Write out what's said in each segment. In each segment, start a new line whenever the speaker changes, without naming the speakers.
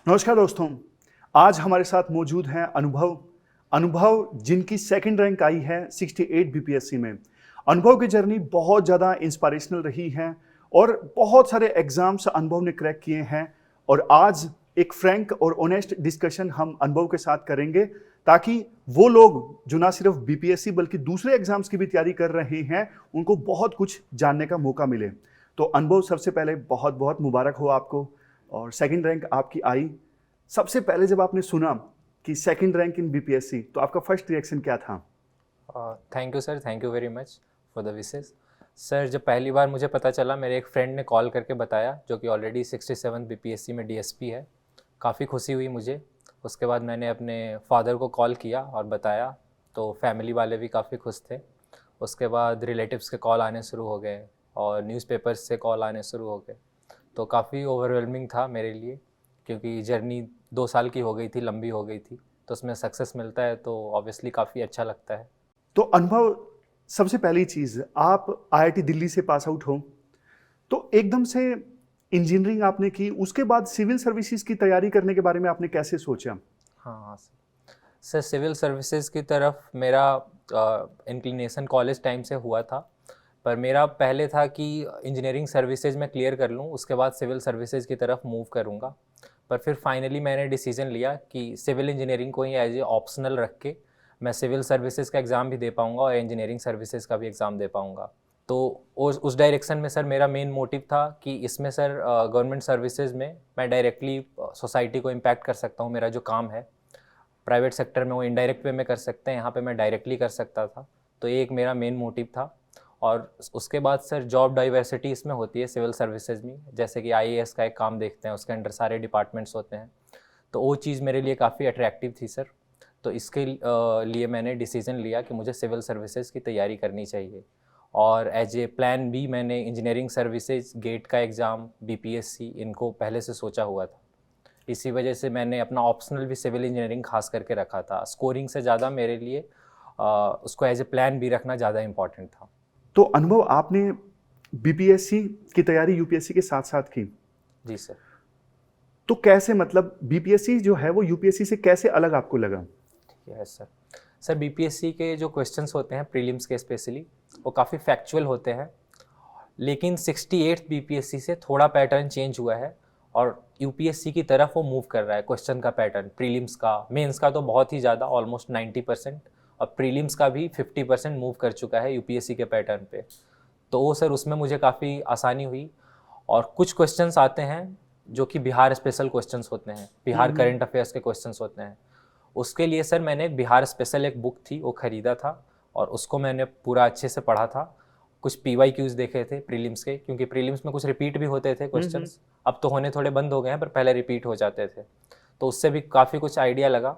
नमस्कार दोस्तों। आज हमारे साथ मौजूद हैं अनुभव। अनुभव जिनकी सेकंड रैंक आई है 68 बीपीएससी में। अनुभव की जर्नी बहुत ज़्यादा इंस्पिरेशनल रही है और बहुत सारे एग्जाम्स अनुभव ने क्रैक किए हैं। और आज एक फ्रैंक और ऑनेस्ट डिस्कशन हम अनुभव के साथ करेंगे ताकि वो लोग जो ना सिर्फ बीपीएससी बल्कि दूसरे एग्जाम्स की भी तैयारी कर रहे हैं उनको बहुत कुछ जानने का मौका मिले। तो अनुभव, सबसे पहले बहुत बहुत मुबारक हो आपको और सेकंड रैंक आपकी आई। सबसे पहले जब आपने सुना कि सेकंड रैंक इन बीपीएससी तो आपका फर्स्ट रिएक्शन क्या था?
Thank you sir, thank you very much for the wishes. Sir, जब पहली बार मुझे पता चला, मेरे एक फ्रेंड ने कॉल करके बताया, जो कि ऑलरेडी 67 बीपीएससी में डीएसपी है। काफ़ी खुशी हुई मुझे। उसके बाद मैंने अपने फादर को कॉल किया और बताया, तो फैमिली वाले भी काफ़ी खुश थे। उसके बाद रिलेटिव्स के कॉल आने शुरू हो गए और न्यूज़पेपर्स से कॉल आने शुरू हो गए। तो काफ़ी ओवरवेलमिंग था मेरे लिए, क्योंकि जर्नी 2 साल की हो गई थी, लंबी हो गई थी। तो उसमें सक्सेस मिलता है तो ऑब्वियसली काफ़ी अच्छा लगता है।
तो अनुभव, सबसे पहली चीज, आप आईआईटी दिल्ली से पास आउट हो तो एकदम से इंजीनियरिंग आपने की, उसके बाद सिविल सर्विसेज की तैयारी करने के बारे में आपने कैसे सोचा?
हाँ हाँ सर। सर, सिविल सर्विसेज की तरफ मेरा इंक्लिनेशन कॉलेज टाइम से हुआ था। पर मेरा पहले था कि इंजीनियरिंग सर्विसेज में क्लियर कर लूँ, उसके बाद सिविल सर्विसेज की तरफ मूव करूँगा। पर फिर फाइनली मैंने डिसीजन लिया कि सिविल इंजीनियरिंग को ही एज ए ऑप्शनल रख के मैं सिविल सर्विसेज का एग्ज़ाम भी दे पाऊँगा और इंजीनियरिंग सर्विसेज का भी एग्ज़ाम दे पाऊँगा। तो उस डायरेक्शन में सर मेरा मेन मोटिव था कि इसमें सर गवर्नमेंट सर्विसेज में मैं डायरेक्टली सोसाइटी को इम्पैक्ट कर सकता हूँ। मेरा जो काम है प्राइवेट सेक्टर में वो इनडायरेक्ट वे में कर सकते हैं, यहाँ पे मैं डायरेक्टली कर सकता था। तो ये एक मेरा मेन मोटिव था। और उसके बाद सर जॉब डाइवर्सिटी इसमें होती है सिविल सर्विसेज में, जैसे कि आईएएस का एक काम देखते हैं, उसके अंडर सारे डिपार्टमेंट्स होते हैं। तो वो चीज़ मेरे लिए काफ़ी अट्रैक्टिव थी सर। तो इसके लिए मैंने डिसीज़न लिया कि मुझे सिविल सर्विसेज की तैयारी करनी चाहिए। और एज ए प्लान बी मैंने इंजीनियरिंग सर्विसेज, गेट का एग्ज़ाम, बीपीएससी, इनको पहले से सोचा हुआ था। इसी वजह से मैंने अपना ऑप्शनल भी सिविल इंजीनियरिंग खास करके रखा था। स्कोरिंग से ज़्यादा मेरे लिए उसको एज ए प्लान भी रखना ज़्यादा इम्पॉर्टेंट था।
तो अनुभव, आपने बीपीएससी की तैयारी यूपीएससी के साथ साथ की,
जी सर।
तो कैसे, मतलब बीपीएससी जो है वो यूपीएससी से कैसे अलग आपको लगा?
ठीक है सर। सर, बीपीएससी के जो क्वेश्चंस होते हैं प्रीलिम्स के स्पेशली, वो काफ़ी फैक्चुअल होते हैं। लेकिन 68 बीपीएससी से थोड़ा पैटर्न चेंज हुआ है और यूपीएससी की तरफ वो मूव कर रहा है क्वेश्चन का पैटर्न। प्रीलिम्स का, मेंस का तो बहुत ही ज़्यादा, ऑलमोस्ट 90%, और प्रीलिम्स का भी 50% मूव कर चुका है यूपीएससी के पैटर्न पे। तो वो सर उसमें मुझे काफ़ी आसानी हुई। और कुछ क्वेश्चंस आते हैं जो कि बिहार स्पेशल क्वेश्चंस होते हैं, बिहार
हम्म।
करंट अफेयर्स के क्वेश्चंस होते हैं। उसके लिए सर मैंने बिहार स्पेशल एक बुक थी वो ख़रीदा था और उसको मैंने पूरा अच्छे से पढ़ा था। कुछ पीवाईक्यूज़ देखे थे प्रीलिम्स के, क्योंकि प्रीलिम्स में कुछ रिपीट भी होते थे
हम्म।
क्वेश्चंस। अब तो होने थोड़े बंद हो गए हैं, पर पहले रिपीट हो जाते थे। तो उससे भी काफ़ी कुछ आइडिया लगा।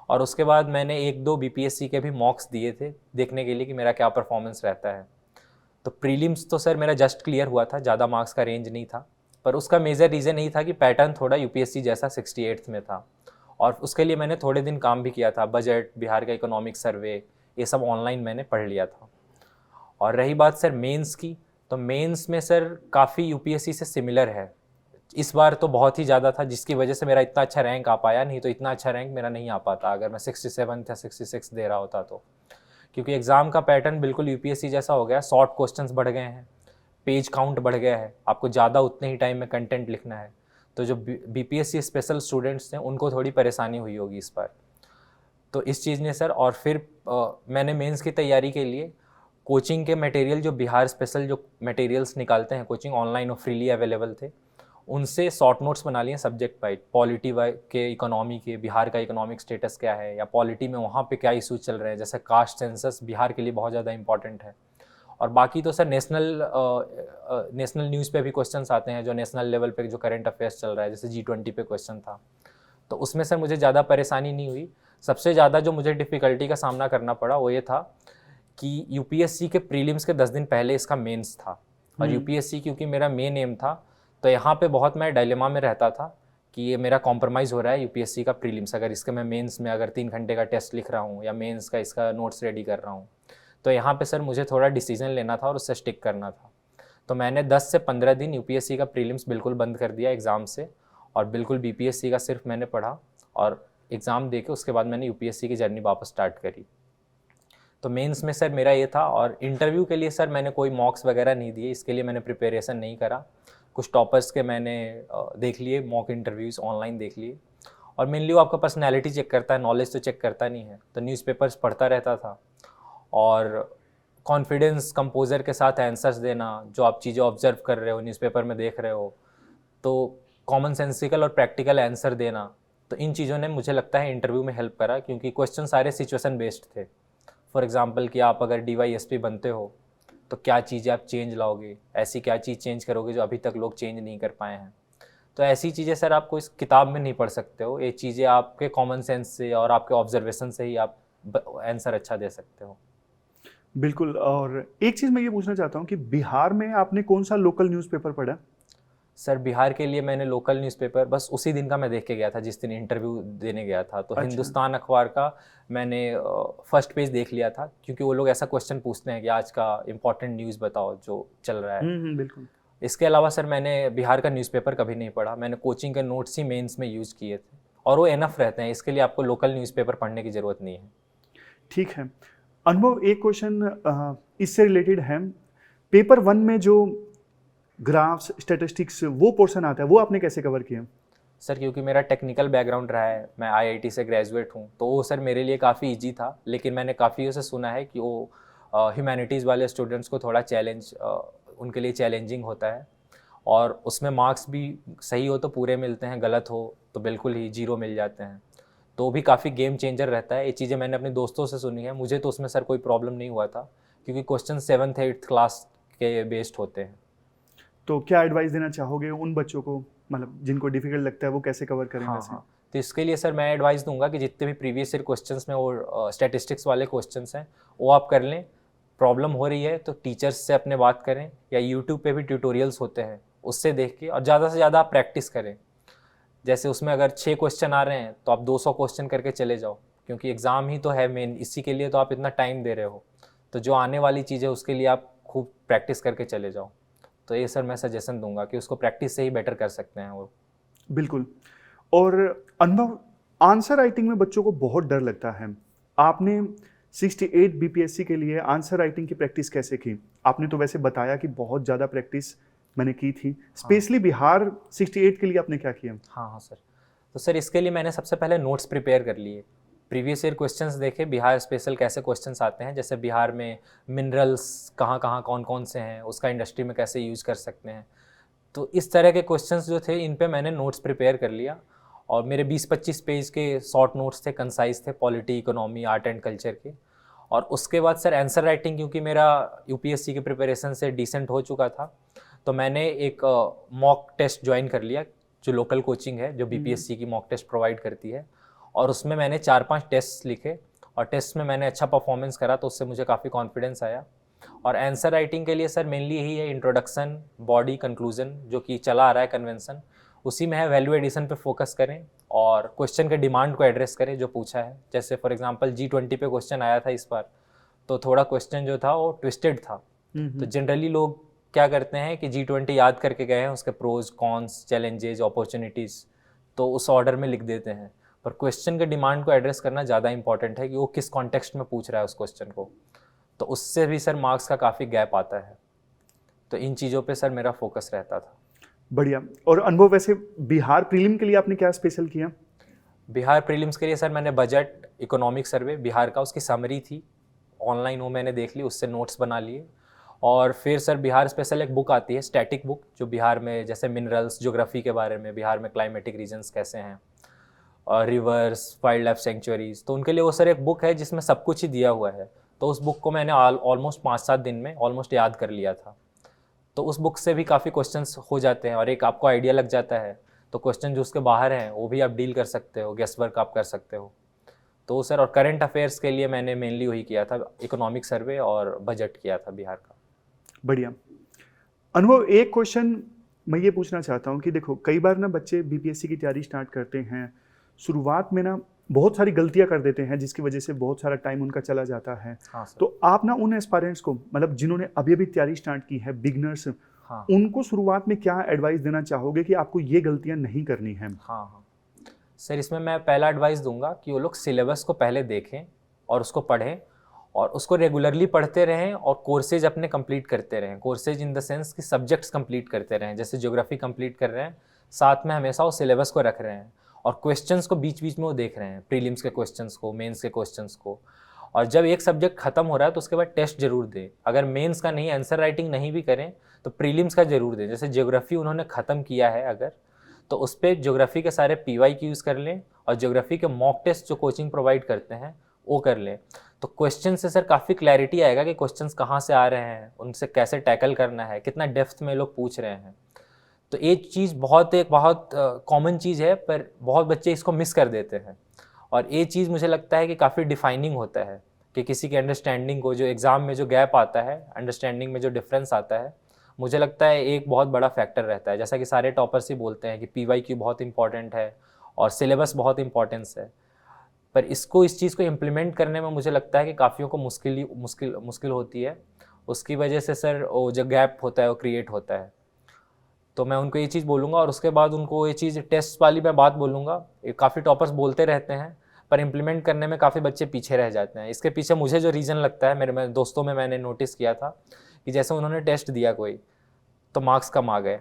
और उसके बाद मैंने 1-2 बीपीएससी के भी मॉक्स दिए थे, देखने के लिए कि मेरा क्या परफॉर्मेंस रहता है। तो प्रीलिम्स तो सर मेरा जस्ट क्लियर हुआ था, ज़्यादा मार्क्स का रेंज नहीं था। पर उसका मेजर रीज़न यही था कि पैटर्न थोड़ा यूपीएससी जैसा 68th में था। और उसके लिए मैंने थोड़े दिन काम भी किया था, बजट, बिहार का इकोनॉमिक सर्वे, ये सब ऑनलाइन मैंने पढ़ लिया था। और रही बात सर मेंस की, तो मेंस में सर काफ़ी यूपीएससी से सिमिलर है। इस बार तो बहुत ही ज़्यादा था, जिसकी वजह से मेरा इतना अच्छा रैंक आ पाया, नहीं तो इतना अच्छा रैंक मेरा नहीं आ पाता अगर मैं 67 या 66 दे रहा होता तो। क्योंकि एग्ज़ाम का पैटर्न बिल्कुल यूपीएससी जैसा हो गया, शॉर्ट क्वेश्चंस बढ़ गए हैं, पेज काउंट बढ़ गया है, आपको ज़्यादा उतने ही टाइम में कंटेंट लिखना है। तो जो बीपीएससी स्पेशल स्टूडेंट्स थे उनको थोड़ी परेशानी हुई होगी इस बार। तो इस चीज़ ने सर, और फिर मैंने मेंस की तैयारी के लिए कोचिंग के मटेरियल, जो बिहार स्पेशल जो मटेरियल्स निकालते हैं कोचिंग, ऑनलाइन और फ्रीली अवेलेबल थे, उनसे शॉर्ट नोट्स बना लिए सब्जेक्ट वाइज, पॉलिटी के, इकोनॉमी के, बिहार का इकोनॉमिक स्टेटस क्या है, या पॉलिटी में वहाँ पे क्या इशूज चल रहे हैं, जैसे कास्ट सेंसस बिहार के लिए बहुत ज़्यादा इंपॉर्टेंट है। और बाकी तो सर नेशनल न्यूज़ पे भी क्वेश्चंस आते हैं, जो नेशनल लेवल पे जो करंट अफेयर्स चल रहा है, जैसे G20 पे क्वेश्चन था। तो उसमें सर मुझे ज़्यादा परेशानी नहीं हुई। सबसे ज़्यादा जो मुझे डिफ़िकल्टी का सामना करना पड़ा वो ये था कि यूपीएससी के प्रीलिम्स के 10 दिन पहले इसका मेंस था। और यूपीएससी क्योंकि मेरा मेन एम था, तो यहाँ पे बहुत मैं डायलेमा में रहता था कि ये मेरा कॉम्प्रोमाइज़ हो रहा है यूपीएससी का प्रीलिम्स, अगर इसके मैं मेंस में अगर 3 घंटे का टेस्ट लिख रहा हूँ या मेंस का इसका नोट्स रेडी कर रहा हूँ। तो यहाँ पे सर मुझे थोड़ा डिसीजन लेना था और उससे स्टिक करना था। तो मैंने 10 से 15 दिन यूपीएससी का प्रीलिम्स बिल्कुल बंद कर दिया एग्ज़ाम से, और बिल्कुल बीपीएससी का सिर्फ मैंने पढ़ा और एग्ज़ाम दे के उसके बाद मैंने यूपीएससी की जर्नी वापस स्टार्ट करी। तो मेंस में सर मेरा ये था, और इंटरव्यू के लिए सर मैंने कोई मॉक्स वगैरह नहीं दिए, इसके लिए मैंने प्रिपरेशन नहीं करा। कुछ टॉपर्स के मैंने देख लिए मॉक इंटरव्यूज़, ऑनलाइन देख लिए। और मेनली वो आपका पर्सनैलिटी चेक करता है, नॉलेज तो चेक करता नहीं है। तो न्यूज़पेपर्स पढ़ता रहता था और कॉन्फिडेंस, कंपोजर के साथ आंसर्स देना, जो आप चीज़ें ऑब्जर्व कर रहे हो, न्यूज़पेपर में देख रहे हो, तो कॉमन सेंसिकल और प्रैक्टिकल आंसर देना। तो इन चीज़ों ने मुझे लगता है इंटरव्यू में हेल्प करा, क्योंकि क्वेश्चन सारे सिचुएशन बेस्ड थे। फॉर एग्जांपल कि आप अगर DYSP बनते हो तो क्या चीज़ें आप चेंज लाओगे, ऐसी क्या चीज़ चेंज करोगे जो अभी तक लोग चेंज नहीं कर पाए हैं। तो ऐसी चीज़ें सर आपको इस किताब में नहीं पढ़ सकते हो, ये चीज़ें आपके कॉमन सेंस से और आपके ऑब्जर्वेशन से ही आप आंसर अच्छा दे सकते हो।
बिल्कुल। और एक चीज़ मैं ये पूछना चाहता हूँ कि बिहार में आपने कौन सा लोकल न्यूज़पेपर पढ़ा?
सर बिहार के लिए मैंने लोकल न्यूज़पेपर बस उसी दिन का मैं देख के गया था जिस दिन इंटरव्यू देने गया था। तो
अच्छा।
हिंदुस्तान अखबार का मैंने फर्स्ट पेज देख लिया था, क्योंकि वो लोग ऐसा क्वेश्चन पूछते हैं कि आज का इंपॉर्टेंट न्यूज़ बताओ जो चल रहा है।
बिल्कुल।
इसके अलावा सर मैंने बिहार का न्यूज़पेपर कभी नहीं पढ़ा। मैंने कोचिंग के नोट्स ही मेंस में यूज़ किए थे, और वो एनफ रहते हैं, इसके लिए आपको लोकल न्यूज़पेपर पढ़ने की ज़रूरत नहीं है।
ठीक है। अनुभव, एक क्वेश्चन इससे रिलेटेड है। पेपर 1 में जो ग्राफ्स, स्टैटिस्टिक्स वो पोर्शन आता है, वो आपने कैसे कवर किया?
सर क्योंकि मेरा टेक्निकल बैकग्राउंड रहा है, मैं IIT से ग्रेजुएट हूँ, तो वो सर मेरे लिए काफ़ी इजी था। लेकिन मैंने काफ़ी से सुना है कि वो ह्यूमैनिटीज़ वाले स्टूडेंट्स को थोड़ा उनके लिए चैलेंजिंग होता है, और उसमें मार्क्स भी सही हो तो पूरे मिलते हैं, गलत हो तो बिल्कुल ही 0 मिल जाते हैं। तो भी काफ़ी गेम चेंजर रहता है। ये चीज़ें मैंने अपने दोस्तों से सुनी है, मुझे तो उसमें सर कोई प्रॉब्लम नहीं हुआ था, क्योंकि क्वेश्चन 7th 8th क्लास के बेस्ड होते हैं।
तो क्या एडवाइस देना चाहोगे उन बच्चों को, मतलब जिनको डिफिकल्ट लगता है, वो कैसे कवर करें?
हाँ
वैसे
हाँ, तो इसके लिए सर मैं एडवाइस दूंगा कि जितने भी प्रीवियस ईयर क्वेश्चंस में वो स्टैटिस्टिक्स वाले क्वेश्चंस हैं वो आप कर लें। प्रॉब्लम हो रही है तो टीचर्स से अपने बात करें, या यूट्यूब पे भी ट्यूटोरियल्स होते हैं उससे देख के, और ज़्यादा से ज़्यादा आप प्रैक्टिस करें। जैसे उसमें अगर 6 क्वेश्चन आ रहे हैं तो आप 200 क्वेश्चन करके चले जाओ, क्योंकि एग्ज़ाम ही तो है मेन, इसी के लिए तो आप इतना टाइम दे रहे हो। तो जो आने वाली चीज़ है उसके लिए आप खूब प्रैक्टिस करके चले जाओ। तो ये सर मैं सजेशन दूंगा कि उसको प्रैक्टिस से ही बेटर कर सकते हैं वो।
बिल्कुल। और अनुभव, आंसर राइटिंग में बच्चों को बहुत डर लगता है। आपने 68 बीपीएससी के लिए आंसर राइटिंग की प्रैक्टिस कैसे की? आपने तो वैसे बताया कि बहुत ज़्यादा प्रैक्टिस मैंने की थी। स्पेशली बिहार 68 के लिए आपने क्या किया?
हाँ हाँ सर, तो सर इसके लिए मैंने सबसे पहले नोट्स प्रिपेयर कर लिए, प्रीवियस ईयर क्वेश्चंस देखे, बिहार स्पेशल कैसे क्वेश्चंस आते हैं, जैसे बिहार में मिनरल्स कहाँ कहाँ कौन कौन से हैं, उसका इंडस्ट्री में कैसे यूज़ कर सकते हैं। तो इस तरह के क्वेश्चंस जो थे इन पे मैंने नोट्स प्रिपेयर कर लिया, और मेरे 20-25 पेज के शॉर्ट नोट्स थे, कंसाइज थे, polity, economy, art and culture के। और उसके बाद सर आंसर राइटिंग, क्योंकि मेरा यूपीएससी के प्रिपरेशन से डिसेंट हो चुका था, तो मैंने एक मॉक टेस्ट ज्वाइन कर लिया, जो लोकल कोचिंग है जो बीपीएससी की मॉक टेस्ट प्रोवाइड करती है। और उसमें मैंने 4-5 टेस्ट लिखे, और टेस्ट में मैंने अच्छा परफॉर्मेंस करा, तो उससे मुझे काफ़ी कॉन्फिडेंस आया। और आंसर राइटिंग के लिए सर मेनली यही है, इंट्रोडक्शन, बॉडी, कंक्लूजन, जो कि चला आ रहा है कन्वेंशन, उसी में है। वैल्यू एडिशन पे फोकस करें और क्वेश्चन के डिमांड को एड्रेस करें जो पूछा है। जैसे फॉर एग्जांपल G20 पे क्वेश्चन आया था इस बार, तो थोड़ा क्वेश्चन जो था वो ट्विस्टेड था। तो जनरली लोग क्या करते हैं कि G20 याद करके गए हैं, उसके प्रोज, कॉन्स, चैलेंजेज, अपॉर्चुनिटीज़, तो उस ऑर्डर में लिख देते हैं। पर क्वेश्चन के डिमांड को एड्रेस करना ज़्यादा इंपॉर्टेंट है कि वो किस कॉन्टेक्स्ट में पूछ रहा है उस क्वेश्चन को। तो उससे भी सर मार्क्स का काफ़ी गैप आता है। तो इन चीज़ों पे सर मेरा फोकस रहता था।
बढ़िया। और अनुभव, वैसे बिहार प्रीलिम के लिए आपने क्या स्पेशल किया?
बिहार प्रीलिम्स के लिए सर मैंने बजट, इकोनॉमिक सर्वे बिहार का, उसकी समरी थी ऑनलाइन, वो मैंने देख ली, उससे नोट्स बना लिए। और फिर सर बिहार स्पेशल एक बुक आती है, स्टैटिक बुक, जो बिहार में जैसे मिनरल्स, ज्योग्राफी के बारे में, बिहार में क्लाइमेटिक रीजन्स कैसे हैं, और रिवर्स, वाइल्ड लाइफ सेंचुरीज, तो उनके लिए वो सर एक बुक है जिसमें सब कुछ ही दिया हुआ है। तो उस बुक को मैंने ऑलमोस्ट 5-7 दिन में ऑलमोस्ट याद कर लिया था। तो उस बुक से भी काफ़ी क्वेश्चंस हो जाते हैं, और एक आपको आइडिया लग जाता है, तो क्वेश्चन जो उसके बाहर हैं वो भी आप डील कर सकते हो, गेस वर्क आप कर सकते हो। तो सर, और करंट अफेयर्स के लिए मैंने मेनली वही किया था, इकोनॉमिक सर्वे और बजट किया था बिहार का।
बढ़िया। अनुभव, एक क्वेश्चन मैं ये पूछना चाहता हूँ कि देखो, कई बार ना बच्चे बीपीएससी की तैयारी स्टार्ट करते हैं, शुरुआत में ना बहुत सारी गलतियां कर देते हैं, जिसकी वजह से बहुत सारा टाइम उनका चला जाता है।
हाँ सर।
तो आप ना उन एस्पायरेंट्स को, मतलब जिन्होंने अभी अभी तैयारी स्टार्ट की है, बिगनर्स,
हाँ
उनको शुरुआत में क्या एडवाइस देना चाहोगे कि आपको ये गलतियां नहीं करनी है?
हाँ हाँ सर, इसमें मैं पहला एडवाइस दूंगा कि वो लोग सिलेबस को पहले देखें और उसको पढ़ें और उसको रेगुलरली पढ़ते रहें और कोर्सेज अपने कंप्लीट करते रहें। कोर्सेज इन द सेंस कि सब्जेक्ट्स कंप्लीट करते रहें, जैसे ज्योग्राफी कंप्लीट कर रहे हैं, साथ में हमेशा वो सिलेबस को रख रहे हैं और क्वेश्चंस को बीच बीच में वो देख रहे हैं, प्रीलिम्स के क्वेश्चंस को, मेंस के क्वेश्चंस को। और जब एक सब्जेक्ट खत्म हो रहा है तो उसके बाद टेस्ट जरूर दें। अगर मेंस का नहीं, आंसर राइटिंग नहीं भी करें तो प्रीलिम्स का जरूर दें। जैसे ज्योग्राफी उन्होंने ख़त्म किया है अगर, तो उस पर ज्योग्राफी के सारे PY यूज़ कर लें और ज्योग्राफी के मॉक टेस्ट जो कोचिंग प्रोवाइड करते हैं वो कर लें। तो क्वेश्चन से सर काफ़ी क्लैरिटी आएगा कि क्वेश्चंस कहाँ से आ रहे हैं, उनसे कैसे टैकल करना है, कितना डेप्थ में लोग पूछ रहे हैं। तो ये चीज़ एक बहुत कॉमन चीज़ है, पर बहुत बच्चे इसको मिस कर देते हैं। और ये चीज़ मुझे लगता है कि काफ़ी डिफाइनिंग होता है कि किसी की अंडरस्टैंडिंग को, जो एग्ज़ाम में जो गैप आता है, अंडरस्टैंडिंग में जो डिफरेंस आता है, मुझे लगता है एक बहुत बड़ा फैक्टर रहता है। जैसा कि सारे टॉपर्स ही बोलते हैं कि PYQ बहुत इंपॉर्टेंट है और सिलेबस बहुत इंपॉर्टेंस है, पर इस चीज़ को इम्प्लीमेंट करने में मुझे लगता है कि काफ़ियों को मुश्किल होती है। उसकी वजह से सर वो जो गैप होता है वो क्रिएट होता है। तो मैं उनको ये चीज़ बोलूँगा और उसके बाद उनको ये चीज़ टेस्ट वाली मैं बात बोलूँगा। काफ़ी टॉपर्स बोलते रहते हैं पर इम्प्लीमेंट करने में काफ़ी बच्चे पीछे रह जाते हैं। इसके पीछे मुझे जो रीज़न लगता है, मेरे दोस्तों में मैंने नोटिस किया था कि जैसे उन्होंने टेस्ट दिया कोई तो मार्क्स कम आ गए,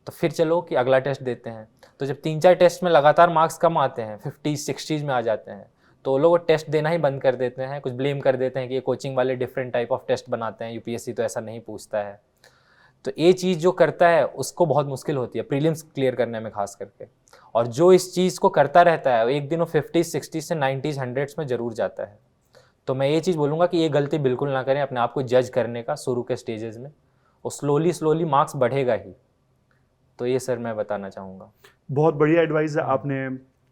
तो फिर चलो कि अगला टेस्ट देते हैं। तो जब 3-4 टेस्ट में लगातार मार्क्स कम आते हैं, 50-60 में आ जाते हैं, तो लोग टेस्ट देना ही बंद कर देते हैं। कुछ ब्लेम कर देते हैं कि ये कोचिंग वाले डिफरेंट टाइप ऑफ टेस्ट बनाते हैं, UPSC तो ऐसा नहीं पूछता है। तो ये चीज़ जो करता है उसको बहुत मुश्किल होती है प्रीलिम्स क्लियर करने में खास करके। और जो इस चीज़ को करता रहता है एक दिन वो 50-60 से 90s 100s में ज़रूर जाता है। तो मैं ये चीज़ बोलूँगा कि ये गलती बिल्कुल ना करें अपने आप को जज करने का शुरू के स्टेजेस में, और स्लोली मार्क्स बढ़ेगा ही। तो ये सर मैं बताना चाहूँगा।
बहुत बढ़िया एडवाइस आपने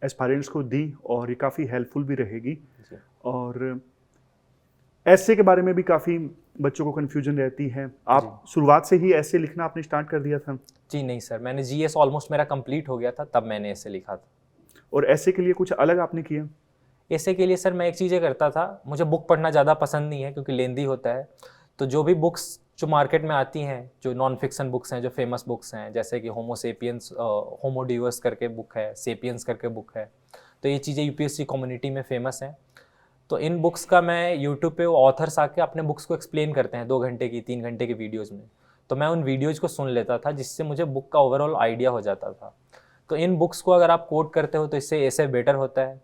एस्पायरेंट्स को दी और ये काफ़ी हेल्पफुल भी रहेगी।
जी।
और ऐसे के बारे में भी काफ़ी बच्चों को कन्फ्यूजन रहती है। आप शुरुआत से ही ऐसे लिखना आपने स्टार्ट कर दिया था?
जी नहीं सर, मैंने GS ऑलमोस्ट मेरा कंप्लीट हो गया था तब मैंने ऐसे लिखा था।
और ऐसे के लिए कुछ अलग आपने किया?
ऐसे के लिए सर मैं एक चीज़ ये करता था, मुझे बुक पढ़ना ज़्यादा पसंद नहीं है क्योंकि लेंदी होता है। तो जो भी बुक्स जो मार्केट में आती हैं, जो नॉन फिक्शन बुक्स हैं, जो फेमस बुक्स हैं, जैसे कि होमो डिवर्स करके बुक है, सेपियंस करके बुक है, तो ये चीज़ें UPSC कम्युनिटी में फेमस हैं। तो इन बुक्स का मैं यूट्यूब पे ऑथर्स आके अपने बुक्स को एक्सप्लेन करते हैं 2 घंटे की, 3 घंटे की वीडियोज़ में। तो मैं उन वीडियोज़ को सुन लेता था जिससे मुझे बुक का ओवरऑल आइडिया हो जाता था। तो इन बुक्स को अगर आप कोट करते हो तो इससे ऐसे बेटर होता है।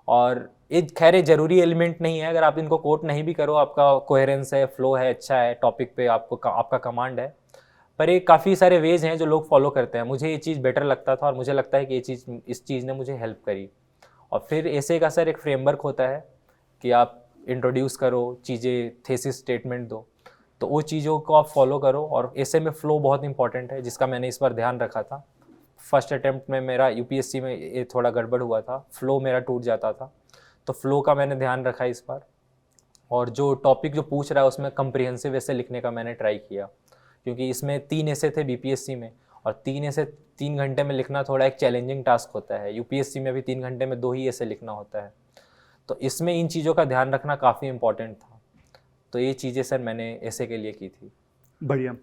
और ये खैर ये ज़रूरी एलिमेंट नहीं है, अगर आप इनको कोट नहीं भी करो, आपका कोहेरेंस है, फ्लो है, अच्छा है, टॉपिक पे आपका कमांड है, पर ये काफ़ी सारे वेज हैं जो लोग फॉलो करते हैं। मुझे ये चीज़ बेटर लगता था और मुझे लगता है कि इस चीज़ ने मुझे हेल्प करी। और फिर ऐसे का सर एक फ्रेमवर्क होता है कि आप इंट्रोड्यूस करो चीज़ें, थेसिस स्टेटमेंट दो, तो वो चीज़ों को आप फॉलो करो। और ऐसे में फ़्लो बहुत इंपॉर्टेंट है जिसका मैंने इस बार ध्यान रखा था। फर्स्ट अटैम्प्ट में मेरा UPSC में ये थोड़ा गड़बड़ हुआ था, फ़्लो मेरा टूट जाता था, तो फ़्लो का मैंने ध्यान रखा इस बार। और जो टॉपिक जो पूछ रहा है उसमें कंप्रिहेंसिव ऐसे लिखने का मैंने ट्राई किया, क्योंकि इसमें 3 ऐसे थे BPSC में, और 3 ऐसे 3 घंटे में लिखना थोड़ा एक चैलेंजिंग टास्क होता है। UPSC में भी 3 घंटे में 2 ही ऐसे लिखना होता है। तो इसमें इन चीज़ों का ध्यान रखना काफ़ी इंपॉर्टेंट था। तो ये चीज़ें सर मैंने ऐसे के लिए की थी।
बढ़िया।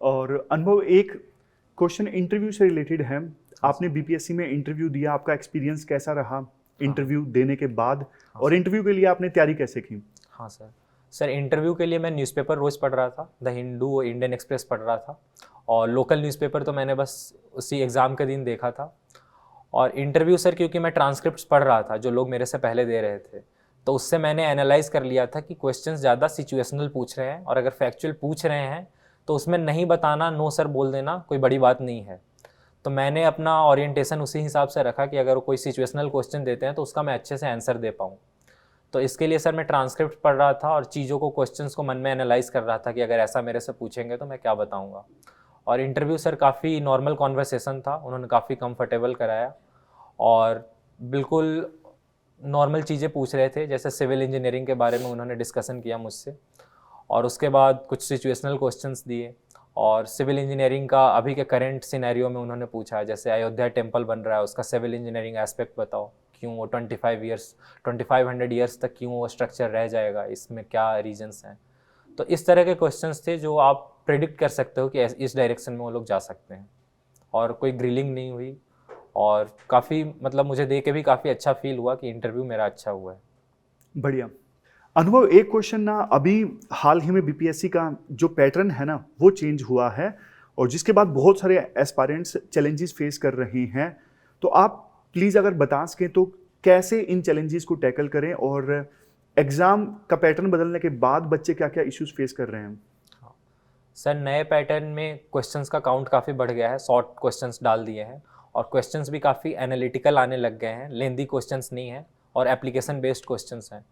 और अनुभव, एक क्वेश्चन इंटरव्यू से रिलेटेड है। आपने BPSC में इंटरव्यू दिया, आपका एक्सपीरियंस कैसा रहा इंटरव्यू देने के बाद? और इंटरव्यू के लिए आपने तैयारी कैसे की?
हाँ सर इंटरव्यू के लिए मैं न्यूज़पेपर रोज़ पढ़ रहा था, द हिंदू, इंडियन एक्सप्रेस पढ़ रहा था, और लोकल न्यूज़पेपर तो मैंने बस उसी एग्ज़ाम के दिन देखा था। और इंटरव्यू सर क्योंकि मैं ट्रांसक्रिप्ट्स पढ़ रहा था जो लोग मेरे से पहले दे रहे थे, तो उससे मैंने एनालाइज़ कर लिया था कि क्वेश्चंस ज़्यादा सिचुएशनल पूछ रहे हैं, और अगर फैक्चुअल पूछ रहे हैं तो उसमें नहीं बताना, नो सर बोल देना कोई बड़ी बात नहीं है। तो मैंने अपना ओरिएंटेशन उसी हिसाब से रखा कि अगर कोई सिचुएशनल क्वेश्चन देते हैं तो उसका मैं अच्छे से आंसर दे पाऊँ। तो इसके लिए सर मैं ट्रांसक्रिप्ट पढ़ रहा था और चीज़ों को, क्वेश्चंस को मन में एनालाइज़ कर रहा था कि अगर ऐसा मेरे से पूछेंगे तो मैं क्या बताऊँगा। और इंटरव्यू सर काफ़ी नॉर्मल कॉन्वर्सेशन था, उन्होंने काफ़ी कंफर्टेबल कराया और बिल्कुल नॉर्मल चीज़ें पूछ रहे थे। जैसे सिविल इंजीनियरिंग के बारे में उन्होंने डिस्कशन किया मुझसे, और उसके बाद कुछ सिचुएशनल क्वेश्चंस दिए, और सिविल इंजीनियरिंग का अभी के करंट सिनेरियो में उन्होंने पूछा, जैसे अयोध्या टेम्पल बन रहा है, उसका सिविल इंजीनियरिंग एस्पेक्ट बताओ, क्यों वो 2500 ईयर्स तक क्यों वो स्ट्रक्चर रह जाएगा, इसमें क्या रीजंस हैं। तो इस तरह के क्वेश्चंस थे जो आप प्रेडिक्ट कर सकते हो कि इस डायरेक्शन में वो लोग जा सकते हैं। और कोई ग्रिलिंग नहीं हुई, और काफ़ी मतलब मुझे देख के भी काफ़ी अच्छा फील हुआ कि इंटरव्यू मेरा अच्छा हुआ है।
बढ़िया। अनुभव, एक क्वेश्चन ना, अभी हाल ही में बीपीएससी का जो पैटर्न है ना वो चेंज हुआ है, और जिसके बाद बहुत सारे एस्पायरेंट्स चैलेंजेस फेस कर रहे हैं। तो आप प्लीज़ अगर बता सकें तो कैसे इन चैलेंजेस को टैकल करें, और एग्ज़ाम का पैटर्न बदलने के बाद बच्चे क्या क्या इश्यूज फेस कर रहे हैं?
सर, नए पैटर्न में क्वेश्चंस का काउंट काफ़ी बढ़ गया है, शॉर्ट क्वेश्चंस डाल दिए हैं, और क्वेश्चंस भी काफ़ी एनालिटिकल आने लग गए हैं, लेंदी क्वेश्चंस नहीं है, और एप्लीकेशन बेस्ड क्वेश्चंस हैं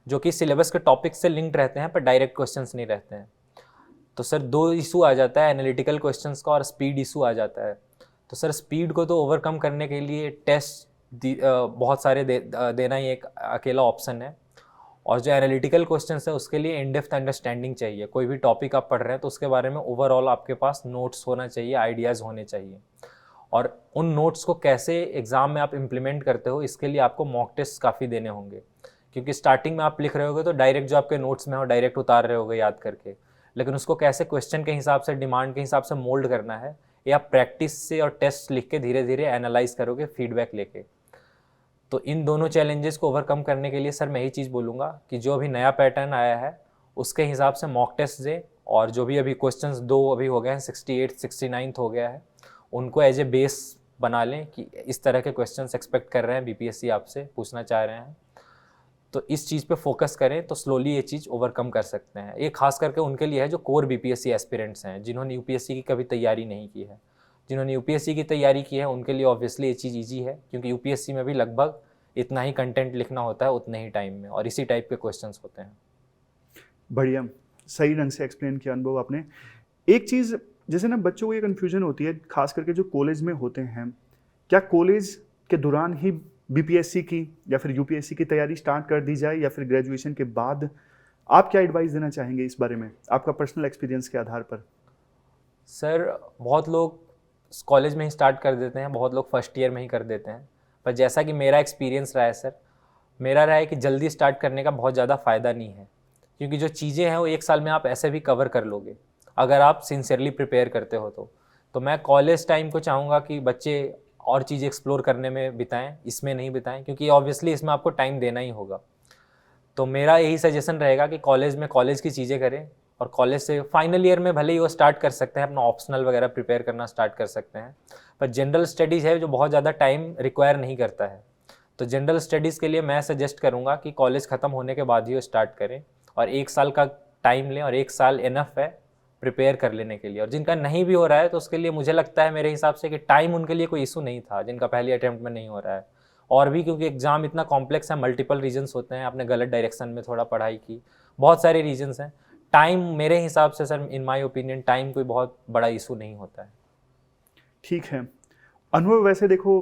जो कि सिलेबस के टॉपिक से लिंक्ड रहते हैं पर डायरेक्ट क्वेश्चंस नहीं रहते हैं। तो सर दो इशू आ जाता है, एनालिटिकल क्वेश्चंस का और स्पीड इशू आ जाता है। तो सर स्पीड को तो ओवरकम करने के लिए टेस्ट बहुत सारे देना ही एक अकेला ऑप्शन है, और जो एनालिटिकल क्वेश्चंस है उसके लिए इन डेप्थ अंडरस्टैंडिंग चाहिए। कोई भी टॉपिक आप पढ़ रहे हैं तो उसके बारे में ओवरऑल आपके पास नोट्स होना चाहिए, आइडियाज़ होने चाहिए, और उन नोट्स को कैसे एग्ज़ाम में आप इम्प्लीमेंट करते हो इसके लिए आपको मॉक टेस्ट काफ़ी देने होंगे। क्योंकि स्टार्टिंग में आप लिख रहे होगे तो डायरेक्ट जो आपके नोट्स में हो डायरेक्ट उतार रहे होगे याद करके, लेकिन उसको कैसे क्वेश्चन के हिसाब से, डिमांड के हिसाब से मोल्ड करना है, ये आप प्रैक्टिस से और टेस्ट लिख के धीरे धीरे एनालाइज करोगे फीडबैक लेके। तो इन दोनों चैलेंजेस को ओवरकम करने के लिए सर मैं यही चीज़ बोलूँगा कि जो अभी नया पैटर्न आया है उसके हिसाब से मॉक टेस्ट दें, और जो भी अभी क्वेश्चंस 2 अभी हो गए हैं, 68 69 हो गया है, उनको एज ए बेस बना लें कि इस तरह के क्वेश्चंस एक्सपेक्ट कर रहे हैं, बीपीएससी आपसे पूछना चाह रहे हैं। तो इस चीज़ पे फोकस करें तो स्लोली ये चीज़ ओवरकम कर सकते हैं। ये खास करके उनके लिए है जो कोर बीपीएससी एस्पिरेंट्स हैं, जिन्होंने यूपीएससी की कभी तैयारी नहीं की है। जिन्होंने यूपीएससी की तैयारी की है उनके लिए ऑब्वियसली ये चीज़ ईजी है, क्योंकि यूपीएससी में भी लगभग इतना ही कंटेंट लिखना होता है उतने ही टाइम में, और इसी टाइप के क्वेश्चंस होते हैं।
बढ़िया, सही ढंग से एक्सप्लेन किया अनुभव आपने। एक चीज़, जैसे ना बच्चों को ये कन्फ्यूजन होती है, खास करके जो कॉलेज में होते हैं, क्या कॉलेज के दौरान ही बीपीएससी की या फिर यूपीएससी की तैयारी स्टार्ट कर दी जाए, या फिर ग्रेजुएशन के बाद? आप क्या एडवाइस देना चाहेंगे इस बारे में, आपका पर्सनल एक्सपीरियंस के आधार पर?
सर बहुत लोग कॉलेज में ही स्टार्ट कर देते हैं, बहुत लोग फर्स्ट ईयर में ही कर देते हैं, पर जैसा कि मेरा एक्सपीरियंस रहा है सर, मेरा रहा है कि जल्दी स्टार्ट करने का बहुत ज़्यादा फ़ायदा नहीं है, क्योंकि जो चीज़ें हैं वो 1 साल में आप ऐसे भी कवर कर लोगे अगर आप सिंसियरली प्रिपेयर करते हो तो मैं कॉलेज टाइम को चाहूँगा कि बच्चे और चीज़ें एक्सप्लोर करने में बिताएं, इसमें नहीं बिताएं, क्योंकि ऑब्वियसली इसमें आपको टाइम देना ही होगा। तो मेरा यही सजेशन रहेगा कि कॉलेज में कॉलेज की चीज़ें करें, और कॉलेज से फाइनल ईयर में भले ही वो स्टार्ट कर सकते हैं, अपना ऑप्शनल वगैरह प्रिपेयर करना स्टार्ट कर सकते हैं, पर जनरल स्टडीज़ है जो बहुत ज़्यादा टाइम रिक्वायर नहीं करता है। तो जनरल स्टडीज़ के लिए मैं सजेस्ट करूँगा कि कॉलेज ख़त्म होने के बाद ही वो स्टार्ट करें, और 1 साल का टाइम लें, और 1 साल इनफ है प्रिपेयर कर लेने के लिए। और जिनका नहीं भी हो रहा है तो उसके लिए मुझे लगता है मेरे हिसाब से कि टाइम उनके लिए कोई इशू नहीं था, जिनका पहली अटैम्प्ट में नहीं हो रहा है। और भी क्योंकि एग्ज़ाम इतना कॉम्प्लेक्स है, मल्टीपल रीजंस होते हैं, आपने गलत डायरेक्शन में थोड़ा पढ़ाई की, बहुत सारे रीजंस हैं। टाइम मेरे हिसाब से sir, in my opinion, time कोई बहुत बड़ा इशू नहीं होता है।
ठीक है अनुभव, वैसे देखो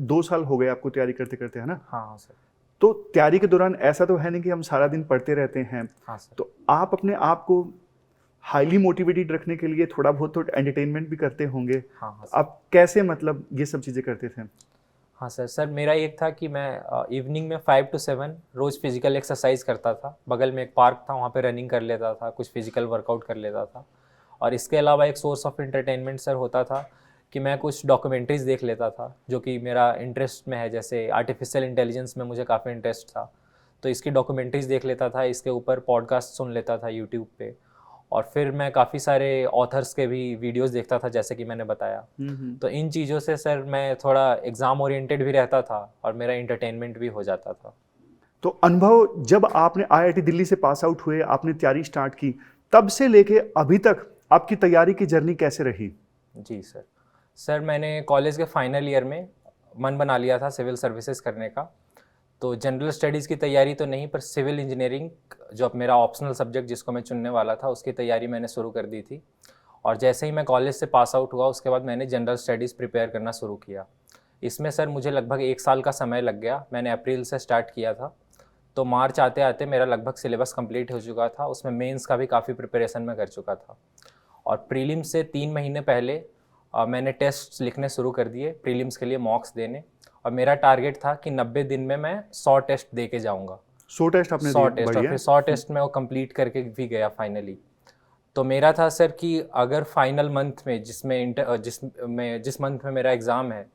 2 साल हो गए आपको तैयारी करते करते, है ना?
हाँ सर।
तो तैयारी के दौरान ऐसा तो है नहीं कि हम सारा दिन पढ़ते रहते हैं।
हाँ सर।
तो आप अपने आप को हाईली मोटिवेटेड रखने के लिए थोड़ा बहुत तो एंटरटेनमेंट भी करते होंगे।
हाँ हाँ।
आप कैसे मतलब ये सब चीज़ें करते थे?
हाँ सर मेरा एक था कि मैं इवनिंग में 5 to 7 रोज़ फिजिकल एक्सरसाइज करता था। बगल में एक पार्क था, वहाँ पे रनिंग कर लेता था, कुछ फिजिकल वर्कआउट कर लेता था। और इसके अलावा एक सोर्स ऑफ एंटरटेनमेंट सर होता था कि मैं कुछ डॉक्यूमेंट्रीज़ देख लेता था, जो कि मेरा इंटरेस्ट में है। जैसे आर्टिफिशियल इंटेलिजेंस में मुझे काफ़ी इंटरेस्ट था, तो इसकी डॉक्यूमेंट्रीज़ देख लेता था, इसके ऊपर पॉडकास्ट सुन लेता था यूट्यूब पे। और फिर मैं काफ़ी सारे ऑथर्स के भी वीडियोस देखता था, जैसे कि मैंने बताया। तो इन चीज़ों से सर मैं थोड़ा एग्ज़ाम ओरिएंटेड भी रहता था और मेरा इंटरटेनमेंट भी हो जाता था।
तो अनुभव, जब आपने आईआईटी दिल्ली से पास आउट हुए, आपने तैयारी स्टार्ट की, तब से लेके अभी तक आपकी तैयारी की जर्नी कैसे रही?
जी सर मैंने कॉलेज के फाइनल ईयर में मन बना लिया था सिविल सर्विसेज करने का। तो जनरल स्टडीज़ की तैयारी तो नहीं, पर सिविल इंजीनियरिंग जो अब मेरा ऑप्शनल सब्जेक्ट जिसको मैं चुनने वाला था, उसकी तैयारी मैंने शुरू कर दी थी। और जैसे ही मैं कॉलेज से पास आउट हुआ, उसके बाद मैंने जनरल स्टडीज़ प्रिपेयर करना शुरू किया। इसमें सर मुझे लगभग 1 साल का समय लग गया। मैंने अप्रैल से स्टार्ट किया था, तो मार्च आते आते मेरा लगभग सिलेबस कंप्लीट हो चुका था। उसमें मेंस का भी काफ़ी प्रिपरेशन मैं कर चुका था। और प्रीलिम्स से 3 महीने पहले मैंने टेस्ट लिखने शुरू कर दिए, प्रीलिम्स के लिए मॉक्स देने। और मेरा टारगेट था कि 90 दिन में मैं 100 टेस्ट दे के जाऊँगा।
100 टेस्ट आपने
100
दिए?
टेस्ट, और फिर 100 टेस्ट में वो कंप्लीट करके भी गया फाइनली। तो मेरा था सर कि अगर फाइनल मंथ में जिस मंथ में मेरा एग्ज़ाम है,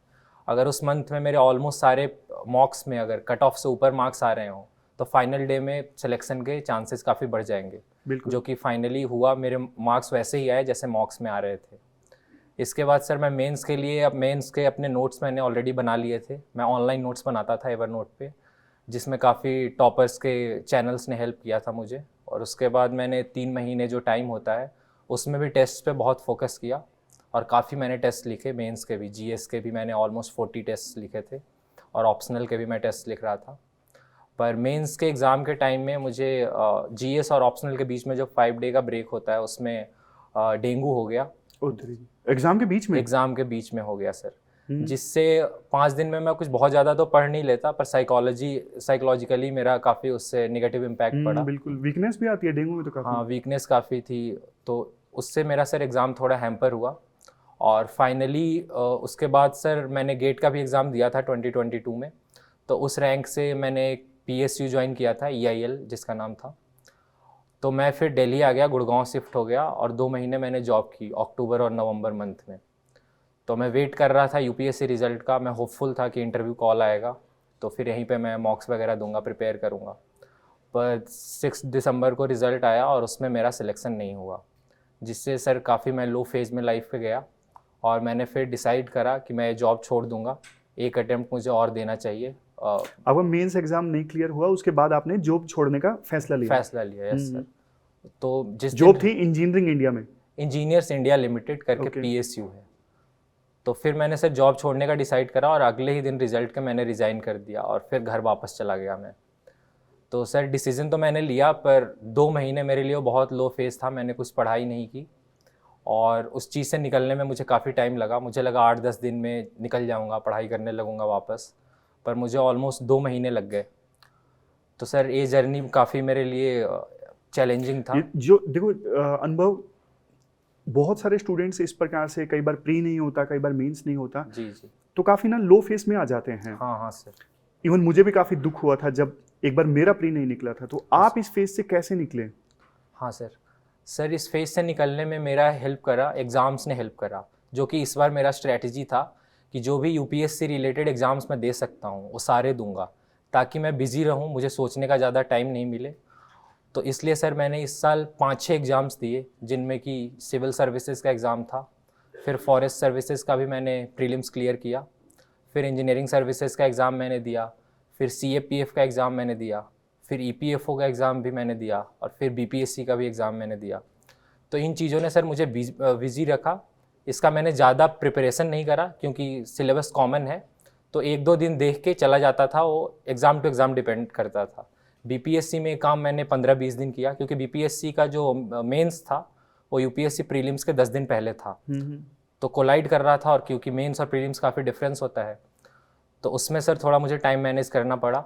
अगर उस मंथ में मेरे ऑलमोस्ट सारे मॉक्स में अगर कट ऑफ से ऊपर मार्क्स आ रहे हों तो फाइनल डे में सिलेक्शन के चांसेस काफ़ी बढ़ जाएंगे,
बिल्कुल।
जो कि फाइनली हुआ। मेरे मार्क्स वैसे ही आए जैसे मॉक्स में आ रहे थे। इसके बाद सर मैं मेंस के लिए, अब मेंस के अपने नोट्स मैंने ऑलरेडी बना लिए थे। मैं ऑनलाइन नोट्स बनाता था एवर नोट पे, जिसमें काफ़ी टॉपर्स के चैनल्स ने हेल्प किया था मुझे। और उसके बाद मैंने 3 महीने जो टाइम होता है उसमें भी टेस्ट पे बहुत फोकस किया और काफ़ी मैंने टेस्ट लिखे। मेंस के भी, जीएस के भी मैंने ऑलमोस्ट 40 टेस्ट लिखे थे और ऑप्शनल के भी मैं टेस्ट लिख रहा था। पर मेंस के एग्ज़ाम के टाइम में मुझे जीएस और ऑप्शनल के बीच में जो 5 डे का ब्रेक होता है उसमें डेंगू हो गया।
एग्जाम के बीच में?
एग्ज़ाम के बीच में हो गया सर, जिससे 5 दिन में मैं कुछ बहुत ज़्यादा तो पढ़ नहीं लेता, पर साइकोलॉजिकली मेरा काफ़ी उससे नेगेटिव इम्पैक्ट पड़ा।
बिल्कुल, वीकनेस भी आती है डेंगू में तो काफ़ी।
हाँ, वीकनेस काफ़ी थी, तो उससे मेरा सर एग्ज़ाम थोड़ा हैम्पर हुआ। और फाइनली उसके बाद सर मैंने गेट का भी एग्ज़ाम दिया था 2022 में। तो उस रैंक से मैंने एक PSU ज्वाइन किया था, EIL जिसका नाम था। तो मैं फिर दिल्ली आ गया, गुड़गांव शिफ्ट हो गया और 2 महीने मैंने जॉब की अक्टूबर और नवंबर मंथ में। तो मैं वेट कर रहा था UPSC रिज़ल्ट का। मैं होपफुल था कि इंटरव्यू कॉल आएगा तो फिर यहीं पे मैं मॉक्स वगैरह दूंगा, प्रिपेयर करूंगा। पर 6 दिसंबर को रिज़ल्ट आया और उसमें मेरा सिलेक्शन नहीं हुआ, जिससे सर काफ़ी मैं लो फेज़ में लाइफ पे गया। और मैंने फिर डिसाइड करा कि मैं जॉब छोड़ दूंगा, एक अटेम्प्ट मुझे और देना चाहिए।
अब मेंस एग्जाम नहीं क्लियर हुआ, उसके बाद आपने जॉब छोड़ने का फैसला लिया?
Yes sir. तो जिस
जॉब थी इंजीनियरिंग इंडिया में?
इंजीनियर्स इंडिया लिमिटेड करके
Okay.
PSU है। तो फिर मैंने सर जॉब छोड़ने का डिसाइड करा और अगले ही दिन रिजल्ट के मैंने रिज़ाइन कर दिया और फिर घर वापस चला गया मैं। तो सर डिसीजन तो मैंने लिया, पर 2 महीने मेरे लिए बहुत लो फेज़ था। मैंने कुछ पढ़ाई नहीं की और उस चीज़ से निकलने में मुझे काफ़ी टाइम लगा। मुझे लगा 8-10 दिन में निकल जाऊंगा, पढ़ाई करने लगूंगा वापस, पर मुझे ऑलमोस्ट 2 महीने लग गए। तो सर ये जर्नी काफ़ी मेरे लिए चैलेंजिंग था।
जो देखो अनुभव, बहुत सारे स्टूडेंट्स इस प्रकार से, कई बार प्री नहीं होता, कई बार मेंस नहीं होता,
जी जी।
तो काफ़ी ना लो फेस में आ जाते हैं।
हाँ हाँ सर।
इवन मुझे भी काफ़ी दुख हुआ था जब एक बार मेरा प्री नहीं निकला था। तो आप इस फेस से कैसे निकले?
हाँ सर इस फेज से निकलने में मेरा हेल्प करा, एग्ज़ाम्स ने हेल्प करा। जो कि इस बार मेरा स्ट्रैटेजी था कि जो भी UPSC रिलेटेड एग्ज़ाम्स मैं दे सकता हूँ वो सारे दूंगा, ताकि मैं बिज़ी रहूँ, मुझे सोचने का ज़्यादा टाइम नहीं मिले। तो इसलिए सर मैंने इस साल 5-6 एग्ज़ाम्स दिए, जिनमें कि सिविल सर्विसेज का एग्ज़ाम था, फिर फॉरेस्ट सर्विसेज का भी मैंने प्रीलिम्स क्लियर किया, फिर इंजीनियरिंग सर्विसेज का एग्ज़ाम मैंने दिया, फिर CAPF का एग्ज़ाम मैंने दिया, फिर EPFO का एग्ज़ाम भी मैंने दिया और फिर BPSC का भी एग्ज़ाम मैंने दिया। तो इन चीज़ों ने सर मुझे बिज़ी रखा। इसका मैंने ज़्यादा प्रिपरेशन नहीं करा क्योंकि सिलेबस कॉमन है, तो 1-2 दिन देख के चला जाता था, वो एग्ज़ाम टू एग्ज़ाम डिपेंड करता था। BPSC में काम मैंने 15-20 दिन किया, क्योंकि BPSC का जो मेंस था वो UPSC प्रीलिम्स के 10 दिन पहले था। तो कोलाइड कर रहा था, और क्योंकि मेंस और प्रीलिम्स काफ़ी डिफरेंस होता है, तो उसमें सर थोड़ा मुझे टाइम मैनेज करना पड़ा।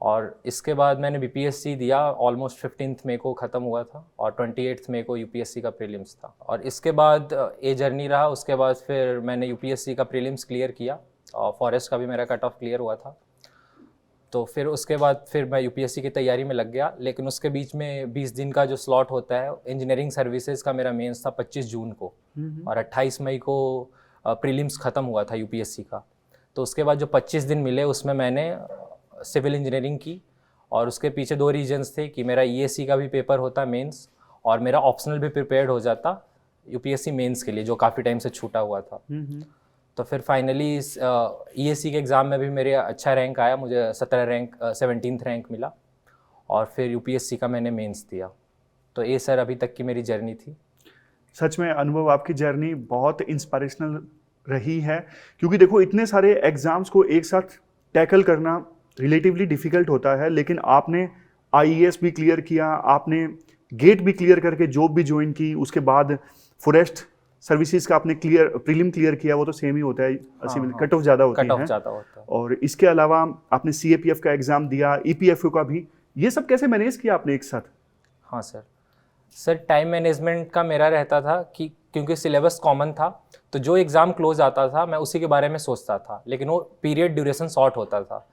और इसके बाद मैंने BPSC दिया, ऑलमोस्ट 15 मई को ख़त्म हुआ था और 28 मई को UPSC का प्रीलिम्स था। और इसके बाद ये जर्नी रहा। उसके बाद फिर मैंने UPSC का प्रीलिम्स क्लियर किया और फॉरेस्ट का भी मेरा कट ऑफ क्लियर हुआ था। तो फिर उसके बाद फिर मैं UPSC की तैयारी में लग गया। लेकिन उसके बीच में 20 दिन का जो स्लॉट होता है, इंजीनियरिंग सर्विसेज का मेरा मेंस था 25 जून को और 28 मई को प्रीलिम्स ख़त्म हुआ था UPSC का। तो उसके बाद जो 25 दिन मिले उसमें मैंने सिविल इंजीनियरिंग की, और उसके पीछे 2 रीजंस थे कि मेरा EAC का भी पेपर होता मेंस और मेरा ऑप्शनल भी प्रिपेयर्ड हो जाता UPSC मेंस के लिए, जो काफ़ी टाइम से छूटा हुआ था। तो फिर फाइनली EAC के एग्ज़ाम में भी मेरे अच्छा रैंक आया, मुझे 17th रैंक मिला, और फिर UPSC का मैंने मेंस दिया। तो ये सर अभी तक की मेरी जर्नी थी।
सच में अनुभव, आपकी जर्नी बहुत इंस्पिरेशनल रही है, क्योंकि देखो इतने सारे एग्जाम्स को एक साथ टैकल करना रिलेटिवली डिफ़िकल्ट होता है, लेकिन आपने IAS भी क्लियर किया, आपने गेट भी क्लियर करके जॉब भी ज्वाइन की, उसके बाद फॉरेस्ट सर्विसेज का आपने प्रीलिम क्लियर किया। वो तो सेम ही होता है, सिविल कट ऑफ ज़्यादा होती है। और इसके अलावा आपने CAPF का एग्ज़ाम दिया, EPFO का भी। ये सब कैसे मैनेज किया आपने एक साथ?
हाँ सर टाइम मैनेजमेंट का मेरा रहता था कि क्योंकि सिलेबस कॉमन था, तो जो एग्ज़ाम क्लोज आता था मैं उसी के बारे में सोचता था, लेकिन वो पीरियड ड्यूरेशन शॉर्ट होता था।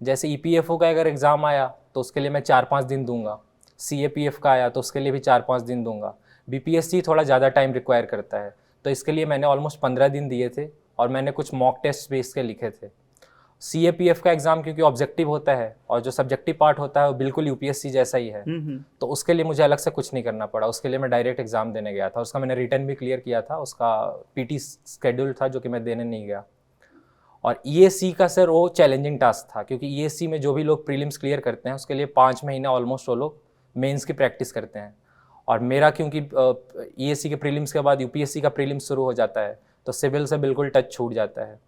जैसे EPFO का अगर एग्ज़ाम आया तो उसके लिए मैं 4-5 दिन दूंगा, CAPF का आया तो उसके लिए भी 4-5 दिन दूंगा, बीपीएससी थोड़ा ज़्यादा टाइम रिक्वायर करता है, तो इसके लिए मैंने ऑलमोस्ट 15 दिन दिए थे और मैंने कुछ मॉक टेस्ट भी इसके लिखे थे। CAPF का एग्ज़ाम क्योंकि ऑब्जेक्टिव होता है और जो सब्जेक्टिव पार्ट होता है वो बिल्कुल यूपीएससी जैसा ही है, तो उसके लिए मुझे अलग से कुछ नहीं करना पड़ा। उसके लिए मैं डायरेक्ट एग्ज़ाम देने गया था, उसका मैंने रिटर्न भी क्लियर किया था, उसका PT स्केड्यूल था जो कि मैं देने नहीं गया। और EAC का सर वो चैलेंजिंग टास्क था, क्योंकि EAC में जो भी लोग प्रीलिम्स क्लियर करते हैं उसके लिए 5 महीना ऑलमोस्ट वो लोग मेंस की प्रैक्टिस करते हैं। और मेरा क्योंकि EAC के प्रीलिम्स के बाद UPSC का प्रीलिम्स शुरू हो जाता है, तो सिविल से बिल्कुल टच छूट जाता है।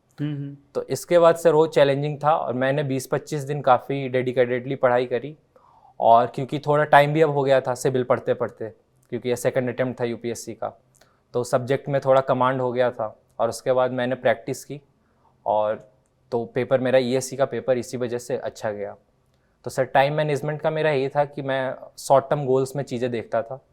तो इसके बाद सर वो चैलेंजिंग था और मैंने 20-25 दिन काफ़ी डेडिकेटेडली पढ़ाई करी। और क्योंकि थोड़ा टाइम भी अब हो गया था सिविल पढ़ते पढ़ते, क्योंकि ये सेकंड अटेम्प्ट था UPSC का, तो सब्जेक्ट में थोड़ा कमांड हो गया था। और उसके बाद मैंने प्रैक्टिस की और तो पेपर मेरा EAC का पेपर इसी वजह से अच्छा गया। तो सर टाइम मैनेजमेंट का मेरा ये था कि मैं शॉर्ट टर्म गोल्स में चीज़ें देखता था,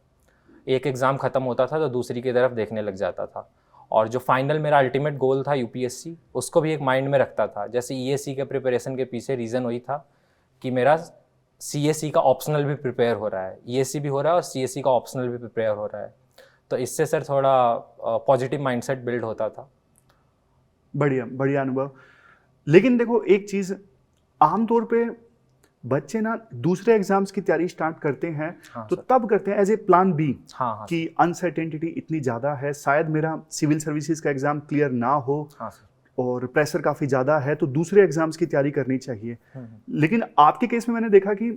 एक एग्ज़ाम ख़त्म होता था तो दूसरी की तरफ देखने लग जाता था। और जो फाइनल मेरा अल्टीमेट गोल था UPSC, उसको भी एक माइंड में रखता था। जैसे EAC के प्रिपरेशन के पीछे रीज़न वही था कि मेरा CAC का ऑप्शनल भी प्रिपेयर हो रहा है, EAC भी हो रहा है और CAC का ऑप्शनल भी प्रिपेयर हो रहा है। तो इससे सर थोड़ा पॉजिटिव माइंडसेट बिल्ड होता था।
बढ़िया बढ़िया अनुभव। लेकिन देखो एक चीज़, आमतौर पे बच्चे ना दूसरे एग्जाम्स की तैयारी स्टार्ट करते हैं,
हाँ
तो
सर।
तब करते हैं एज ए प्लान बी
हाँ
कि अनसर्टेनिटी इतनी ज़्यादा है, शायद मेरा सिविल सर्विसेज का एग्ज़ाम क्लियर ना हो
हाँ सर।
और प्रेशर काफ़ी ज़्यादा है, तो दूसरे एग्जाम्स की तैयारी करनी चाहिए। लेकिन आपके केस में मैंने देखा कि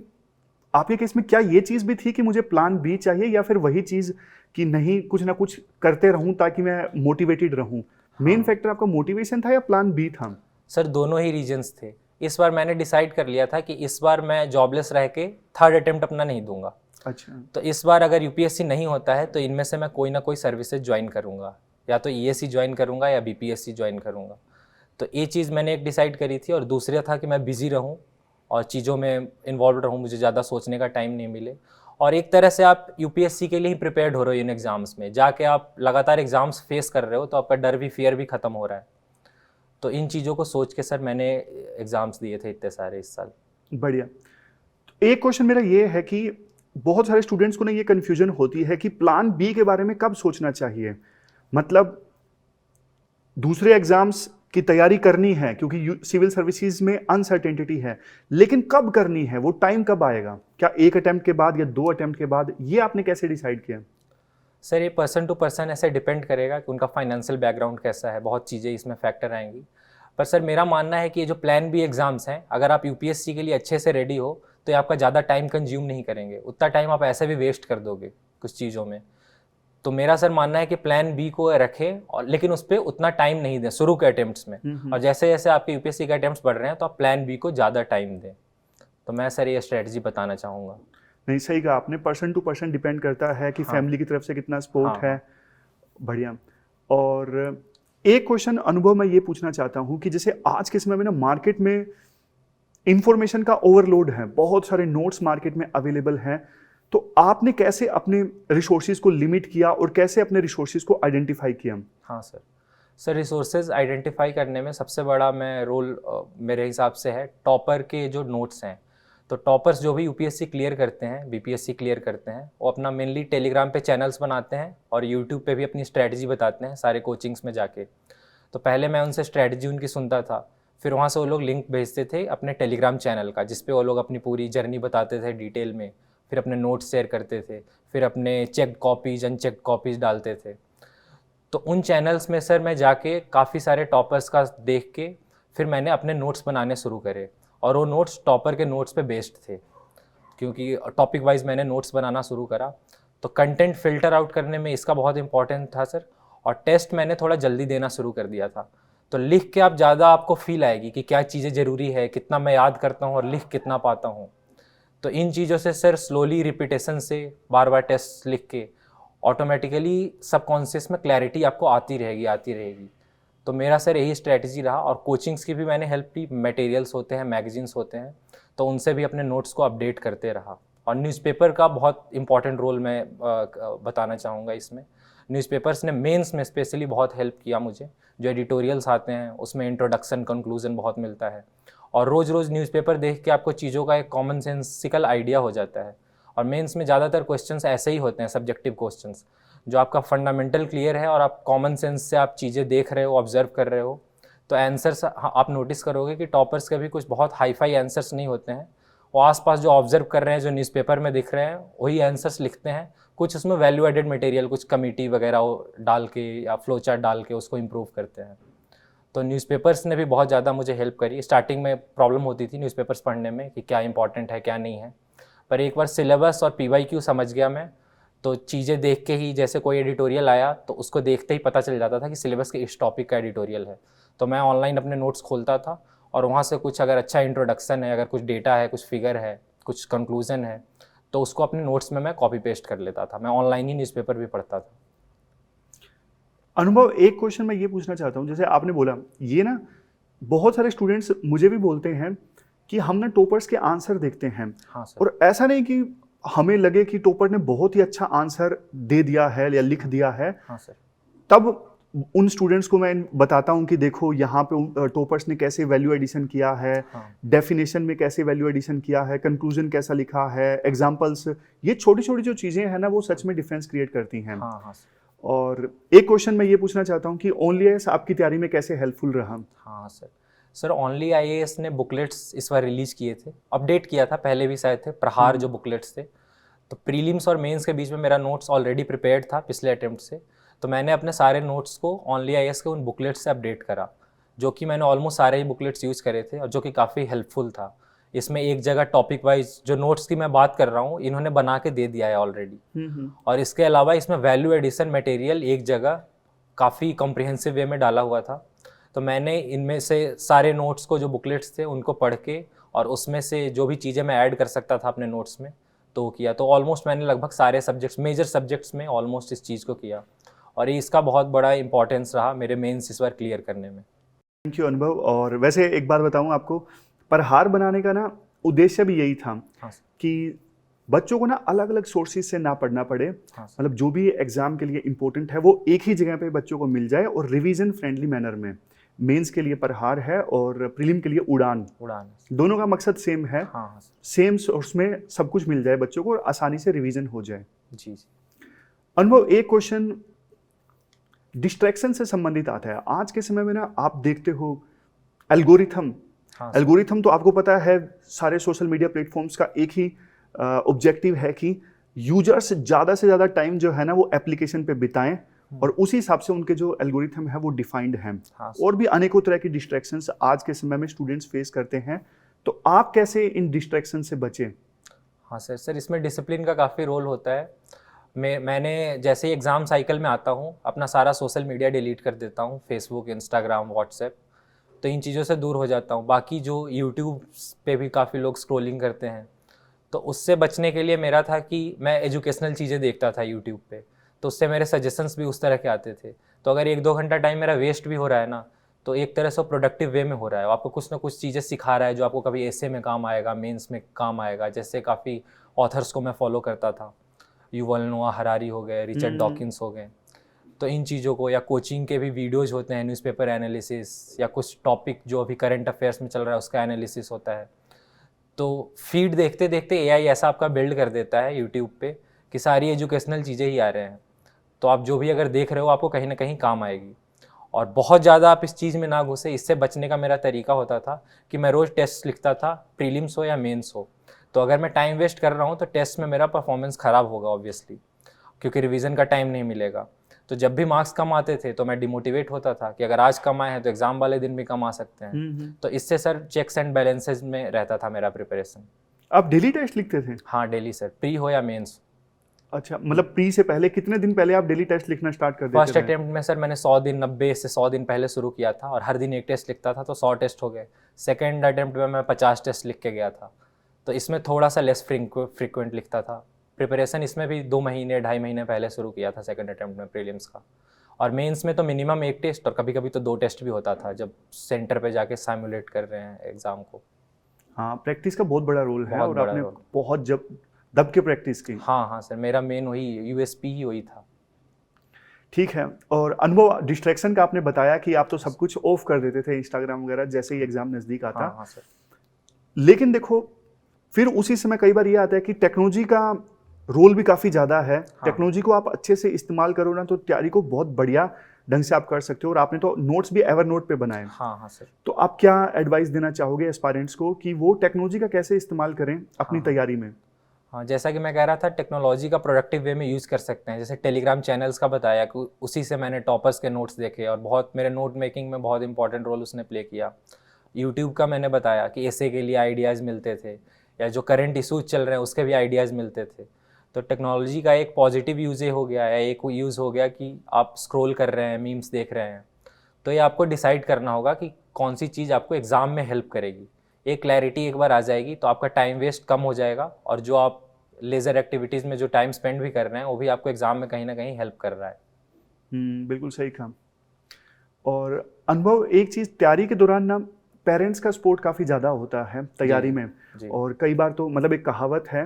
आपके केस में क्या ये चीज़ भी थी कि मुझे प्लान बी चाहिए, या फिर वही चीज़ कि नहीं कुछ ना कुछ करते रहूं ताकि मैं मोटिवेटेड रहूं? मेन फैक्टर आपका मोटिवेशन था या प्लान बी था?
सर दोनों ही रीजंस थे। इस बार मैंने डिसाइड कर लिया था कि इस बार मैं जॉबलेस रह के थर्ड अटेम्प्ट अपना नहीं दूंगा।
अच्छा।
तो इस बार अगर UPSC नहीं होता है तो इनमें से मैं कोई ना कोई सर्विसेज ज्वाइन करूंगा, या तो EAC ज्वाइन करूंगा या BPSC ज्वाइन करूंगा। तो ये चीज़ मैंने एक डिसाइड करी थी। और दूसरा था कि मैं बिज़ी रहूं और चीज़ों में इन्वॉल्व रहूं, मुझे ज़्यादा सोचने का टाइम नहीं मिले। और एक तरह से आप UPSC के लिए ही प्रिपेयर्ड हो रहे हो, इन एग्ज़ाम्स में जाके आप लगातार एग्ज़ाम्स फेस कर रहे हो, तो आपका डर भी, फियर भी ख़त्म हो रहा है। तो इन चीज़ों को सोच के सर मैंने एग्ज़ाम्स दिए थे इतने सारे इस साल।
बढ़िया। तो एक क्वेश्चन मेरा ये है कि बहुत सारे स्टूडेंट्स को ना ये कन्फ्यूजन होती है कि प्लान बी के बारे में कब सोचना चाहिए। मतलब दूसरे एग्जाम्स की तैयारी करनी है क्योंकि सिविल सर्विसेज में अनसर्टेनिटी है, लेकिन कब करनी है, वो टाइम कब आएगा? क्या एक अटेम्प्ट के बाद या 2 अटेम्प्ट के बाद? ये आपने कैसे डिसाइड किया?
सर ये पर्सन टू पर्सन ऐसे डिपेंड करेगा कि उनका फाइनेंशियल बैकग्राउंड कैसा है, बहुत चीज़ें इसमें फैक्टर आएंगी। पर सर मेरा मानना है कि ये जो प्लान बी एग्ज़ाम्स हैं, अगर आप UPSC के लिए अच्छे से रेडी हो तो ये आपका ज़्यादा टाइम कंज्यूम नहीं करेंगे, उतना टाइम आप ऐसे भी वेस्ट कर दोगे कुछ चीज़ों में। तो मेरा सर मानना है कि प्लान बी को रखें, और लेकिन उस पर उतना टाइम नहीं दें शुरू के अटेम्प्ट्स में। और जैसे जैसे आपके UPSC के अटेम्प्ट्स बढ़ रहे हैं तो आप प्लान बी को ज़्यादा टाइम दें। तो मैं सर ये स्ट्रेटजी बताना चाहूँगा।
नहीं, सही कहा आपने, पर्सन टू पर्सन डिपेंड करता है कि फैमिली की तरफ से कितना सपोर्ट है। बढ़िया। और एक क्वेश्चन अनुभव मैं ये पूछना चाहता हूँ कि जैसे आज के समय में ना मार्केट में इंफॉर्मेशन का ओवरलोड है, बहुत सारे नोट्स मार्केट में अवेलेबल हैं, तो आपने कैसे अपने रिसोर्सेज को लिमिट किया और कैसे अपने रिसोर्सेज को आइडेंटिफाई किया?
हाँ सर रिसोर्सेज आइडेंटिफाई करने में सबसे बड़ा मैं रोल मेरे हिसाब से है टॉपर के जो नोट्स हैं। तो टॉपर्स जो भी UPSC क्लियर करते हैं, BPSC क्लियर करते हैं, वो अपना मेनली टेलीग्राम पे चैनल्स बनाते हैं और यूट्यूब पे भी अपनी स्ट्रैटेजी बताते हैं सारे कोचिंग्स में जाके। तो पहले मैं उनसे स्ट्रैटेजी उनकी सुनता था, फिर वहाँ से वो लोग लिंक भेजते थे अपने टेलीग्राम चैनल का, जिसपे वो लोग अपनी पूरी जर्नी बताते थे डिटेल में, फिर अपने नोट्स शेयर करते थे, फिर अपने चेक कॉपीज अनचेक कॉपीज डालते थे। तो उन चैनल्स में सर मैं जाके काफ़ी सारे टॉपर्स का देख के फिर मैंने अपने नोट्स बनाने शुरू करे, और वो नोट्स टॉपर के नोट्स पे बेस्ड थे, क्योंकि टॉपिक वाइज मैंने नोट्स बनाना शुरू करा। तो कंटेंट फिल्टर आउट करने में इसका बहुत इंपॉर्टेंट था सर। और टेस्ट मैंने थोड़ा जल्दी देना शुरू कर दिया था। तो लिख के आप ज़्यादा आपको फील आएगी कि क्या चीज़ें ज़रूरी है, कितना मैं याद करता हूँ और लिख कितना पाता हूँ। तो इन चीज़ों से सर स्लोली रिपीटेशन से बार बार टेस्ट लिख के ऑटोमेटिकली सबकॉन्शियस में क्लैरिटी आपको आती रहेगी। तो मेरा सर यही स्ट्रैटेजी रहा। और कोचिंग्स की भी मैंने हेल्प ली, मटेरियल्स होते हैं, मैगजीन्स होते हैं, तो उनसे भी अपने नोट्स को अपडेट करते रहा। और न्यूज़पेपर का बहुत इंपॉर्टेंट रोल मैं बताना चाहूँगा इसमें। न्यूज़पेपर्स ने मेंस में स्पेशली बहुत हेल्प किया मुझे। जो एडिटोरियल्स आते हैं उसमें इंट्रोडक्शन, कंक्लूजन बहुत मिलता है, और रोज़ रोज़ न्यूज़पेपर देख के आपको चीज़ों का एक कॉमन सेंसिकल आइडिया हो जाता है। और मेंस में ज़्यादातर क्वेश्चंस ऐसे ही होते हैं, सब्जेक्टिव क्वेश्चंस, जो आपका फंडामेंटल क्लियर है और आप कॉमन सेंस से आप चीज़ें देख रहे हो, ऑब्जर्व कर रहे हो, तो आंसर्स आप नोटिस करोगे कि टॉपर्स के भी कुछ बहुत हाई फाई आंसर्स नहीं होते हैं। वो आसपास जो ऑब्जर्व कर रहे हैं, जो न्यूज़पेपर में दिख रहे हैं, वही आंसर्स लिखते हैं। कुछ उसमें वैल्यू एडेड मटेरियल, कुछ कमिटी वगैरह डाल के या फ्लो चार्ट डाल के उसको इम्प्रूव करते हैं। तो न्यूज़पेपर्स ने भी बहुत ज़्यादा मुझे हेल्प करी। स्टार्टिंग में प्रॉब्लम होती थी न्यूज़पेपर्स पढ़ने में कि क्या इंपॉर्टेंट है क्या नहीं है, पर एक बार सिलेबस और PYQ समझ गया मैं, तो चीज़ें देख के ही, जैसे कोई एडिटोरियल आया तो उसको देखते ही पता चल जाता था कि सिलेबस के इस टॉपिक का एडिटोरियल है। तो मैं ऑनलाइन अपने नोट्स खोलता था और वहाँ से कुछ अगर अच्छा इंट्रोडक्शन है, अगर कुछ डेटा है, कुछ फिगर है, कुछ कंक्लूजन है, तो उसको अपने नोट्स में मैं कॉपी पेस्ट कर लेता था। मैं ऑनलाइन ही न्यूज़पेपर भी पढ़ता था।
अनुभव, एक क्वेश्चन मैं ये पूछना चाहता हूँ, जैसे आपने बोला ये ना, बहुत सारे स्टूडेंट्स मुझे भी बोलते हैं कि हम ना टॉपर्स के आंसर देखते हैं।
हाँ सर।
और ऐसा नहीं कि हमें लगे कि टॉपर ने बहुत ही अच्छा आंसर दे दिया है या लिख दिया है।
हाँ सर।
तब उन स्टूडेंट्स को मैं बताता हूँ कि देखो यहाँ पे टॉपर्स ने कैसे वैल्यू एडिशन किया है, डेफिनेशन में कैसे वैल्यू एडिशन किया है, कंक्लूजन कैसा लिखा है, एग्जाम्पल्स, ये छोटी छोटी जो चीज़ें हैं ना, वो सच में डिफरेंस क्रिएट करती हैं।
हाँ हाँ सर।
और एक क्वेश्चन मैं ये पूछना चाहता हूँ कि ओनली आईएएस आपकी तैयारी में कैसे हेल्पफुल रहा?
हाँ सर। सर ओनली IAS ने बुकलेट्स इस बार रिलीज किए थे, अपडेट किया था, पहले भी शायद थे, प्रहार जो बुकलेट्स थे। तो प्रीलिम्स और मेंस के बीच में मेरा नोट्स ऑलरेडी प्रिपेयर्ड था पिछले अटेम्प्ट से, तो मैंने अपने सारे नोट्स को ओनली IAS के उन बुकलेट्स से अपडेट करा, जो कि मैंने ऑलमोस्ट सारे ही बुकलेट्स यूज़ करे थे और जो कि काफ़ी हेल्पफुल था। इसमें एक जगह टॉपिक वाइज जो नोट्स की मैं बात कर रहा हूँ, इन्होंने बना के दे दिया है ऑलरेडी। और इसके अलावा इसमें वैल्यू एडिशन मटेरियल एक जगह काफ़ी कॉम्प्रिहेंसिव वे में डाला हुआ था। तो मैंने इनमें से सारे नोट्स को, जो बुकलेट्स थे, उनको पढ़ के और उसमें से जो भी चीज़ें मैं ऐड कर सकता था अपने नोट्स में, तो किया। तो ऑलमोस्ट मैंने लगभग सारे सब्जेक्ट्स, मेजर सब्जेक्ट्स में ऑलमोस्ट इस चीज़ को किया, और ये इसका बहुत बड़ा इंपॉर्टेंस रहा मेरे मेंस इस बार क्लियर करने में।
थैंक यू अनुभव। और वैसे एक बात बताऊं आपको, प्रहार बनाने का ना उद्देश्य भी यही था।
हाँ
कि बच्चों को ना अलग अलग सोर्सेज से ना पढ़ना पड़े।
हाँ
मतलब जो भी एग्जाम के लिए इंपॉर्टेंट है वो एक ही जगह पे बच्चों को मिल जाए और रिवीजन फ्रेंडली मैनर में। मेंस के लिए प्रहार है और प्रीलिम के लिए उड़ान। दोनों का मकसद सेम है।
हाँ।
सेम सोर्स में सब कुछ मिल जाए बच्चों को और आसानी से रिवीजन हो जाए।
जी।
अनुभव, एक क्वेश्चन डिस्ट्रैक्शन से संबंधित आता है। आज के समय में ना आप देखते हो एल्गोरिथम। एल्गोरिथम तो आपको पता है, सारे सोशल मीडिया प्लेटफॉर्म्स का एक ही ऑब्जेक्टिव है कि यूजर्स ज़्यादा से ज़्यादा टाइम जो है ना वो एप्लीकेशन पे बिताएं और उसी हिसाब से उनके जो एल्गोरिथम है वो डिफाइंड हैं। और भी अनेकों तरह की डिस्ट्रैक्शंस आज के समय में स्टूडेंट्स फेस करते हैं, तो आप कैसे इन डिस्ट्रैक्शन से बचें?
हाँ सर, इसमें डिसिप्लिन का काफ़ी रोल होता है। मैंने जैसे ही एग्ज़ाम साइकिल में आता हूँ, अपना सारा सोशल मीडिया डिलीट कर देता हूँ, फेसबुक, इंस्टाग्राम, व्हाट्सएप, तो इन चीज़ों से दूर हो जाता हूँ। बाकी जो यूट्यूब पे भी काफ़ी लोग स्क्रॉलिंग करते हैं, तो उससे बचने के लिए मेरा था कि मैं एजुकेशनल चीज़ें देखता था यूट्यूब पे, तो उससे मेरे सजेशंस भी उस तरह के आते थे। तो अगर 1-2 घंटा टाइम मेरा वेस्ट भी हो रहा है ना, तो एक तरह से प्रोडक्टिव वे में हो रहा है। आपको कुछ ना कुछ चीज़ें सिखा रहा है जो आपको कभी एसे में काम आएगा, मेंस में काम आएगा। जैसे काफ़ी ऑथर्स को मैं फॉलो करता था, युवल नोआ हरारी हो गए, रिचर्ड डॉकिंस हो गए, तो इन चीज़ों को, या कोचिंग के भी वीडियोज़ होते हैं, न्यूज़पेपर एनालिसिस, या कुछ टॉपिक जो अभी करंट अफेयर्स में चल रहा है उसका एनालिसिस होता है। तो फीड देखते देखते AI ऐसा आपका बिल्ड कर देता है यूट्यूब पे कि सारी एजुकेशनल चीज़ें ही आ रहे हैं, तो आप जो भी अगर देख रहे हो आपको कहीं ना कहीं काम आएगी। और बहुत ज़्यादा आप इस चीज़ में ना घुसे। इससे बचने का मेरा तरीका होता था कि मैं रोज़ टेस्ट लिखता था, प्रीलिम्स हो या मेंस हो। तो अगर मैं टाइम वेस्ट कर रहा हूँ तो टेस्ट में मेरा परफॉर्मेंस ख़राब होगा ऑब्वियसली, क्योंकि रिवीजन का टाइम नहीं मिलेगा। तो जब भी मार्क्स कम आते थे तो मैं डिमोटिवेट होता था कि अगर आज कम आए हैं तो एग्ज़ाम वाले दिन भी कम आ सकते हैं। तो इससे सर चेक्स एंड बैलेंसेज में रहता था मेरा प्रिपरेशन।
आप डेली टेस्ट लिखते थे?
हाँ डेली सर, प्री हो या मेंस।
अच्छा, मतलब प्री से पहले कितने दिन पहले आप डेली टेस्ट लिखना स्टार्ट कर देते थे?
फर्स्ट अटेम्प्ट में सर मैंने 100 दिन, 90 से 100 दिन पहले शुरू किया था और हर दिन एक टेस्ट लिखता था, तो 100 टेस्ट हो गए। सेकेंड अटेम्प्ट में मैं 50 टेस्ट लिख के गया था, तो इसमें थोड़ा सा लेस फ्रीक्वेंट लिखता था। प्रिपरेशन इसमें भी 2 महीने 2.5 महीने पहले शुरू किया था सेकंड अटेम्प्ट में प्रीलिम्स का। और मेंस में तो मिनिमम 1 टेस्ट और कभी कभी तो 2 टेस्ट भी होता था, जब सेंटर पे जाके सिमुलेट कर रहे हैं एग्ज़ाम को।
हाँ, प्रैक्टिस का बहुत बड़ा रोल है और आपने बहुत जब दब के प्रैक्टिस की।
हाँ सर, मेरा मेन वही USP ही वही था।
ठीक है। और अनुभव, डिस्ट्रैक्शन का आपने बताया कि आप तो सब कुछ ऑफ कर देते थे, इंस्टाग्राम वगैरह, जैसे ही एग्जाम नज़दीक आता।
हाँ सर।
लेकिन देखो, फिर उसी समय कई बार ये आता है कि टेक्नोलॉजी का रोल भी काफ़ी ज़्यादा है। टेक्नोलॉजी को आप अच्छे से इस्तेमाल करो ना तो तैयारी को बहुत बढ़िया ढंग से आप कर सकते हो। और आपने तो नोट्स भी एवरनोट पे बनाए।
हाँ सर।
तो आप क्या एडवाइस देना चाहोगे एस्पायरेंट्स को कि वो टेक्नोलॉजी का कैसे इस्तेमाल करें अपनी तैयारी में?
हाँ, जैसा कि मैं कह रहा था, टेक्नोलॉजी का प्रोडक्टिव वे में यूज़ कर सकते हैं। जैसे टेलीग्राम चैनल्स का बताया कि उसी से मैंने टॉपर्स के नोट्स देखे और बहुत मेरे नोट मेकिंग में बहुत इंपॉर्टेंट रोल उसने प्ले किया। यूट्यूब का मैंने बताया कि ऐसे के लिए आइडियाज़ मिलते थे, या जो करंट इशूज़ चल रहे हैं उसके भी आइडियाज़ मिलते थे। तो टेक्नोलॉजी का एक पॉजिटिव यूज़ ये हो गया है, एक यूज़ हो गया कि आप स्क्रॉल कर रहे हैं, मीम्स देख रहे हैं, तो ये आपको डिसाइड करना होगा कि कौन सी चीज़ आपको एग्ज़ाम में हेल्प करेगी। ये क्लैरिटी एक बार आ जाएगी तो आपका टाइम वेस्ट कम हो जाएगा, और जो आप लेज़र एक्टिविटीज़ में जो टाइम स्पेंड भी कर रहे हैं वो भी आपको एग्ज़ाम में कहीं ना कहीं हेल्प कर रहा है।
बिल्कुल सही कहा। और अनुभव, एक चीज़ तैयारी के दौरान ना पेरेंट्स का सपोर्ट काफ़ी ज़्यादा होता है तैयारी में। और कई बार तो मतलब एक कहावत है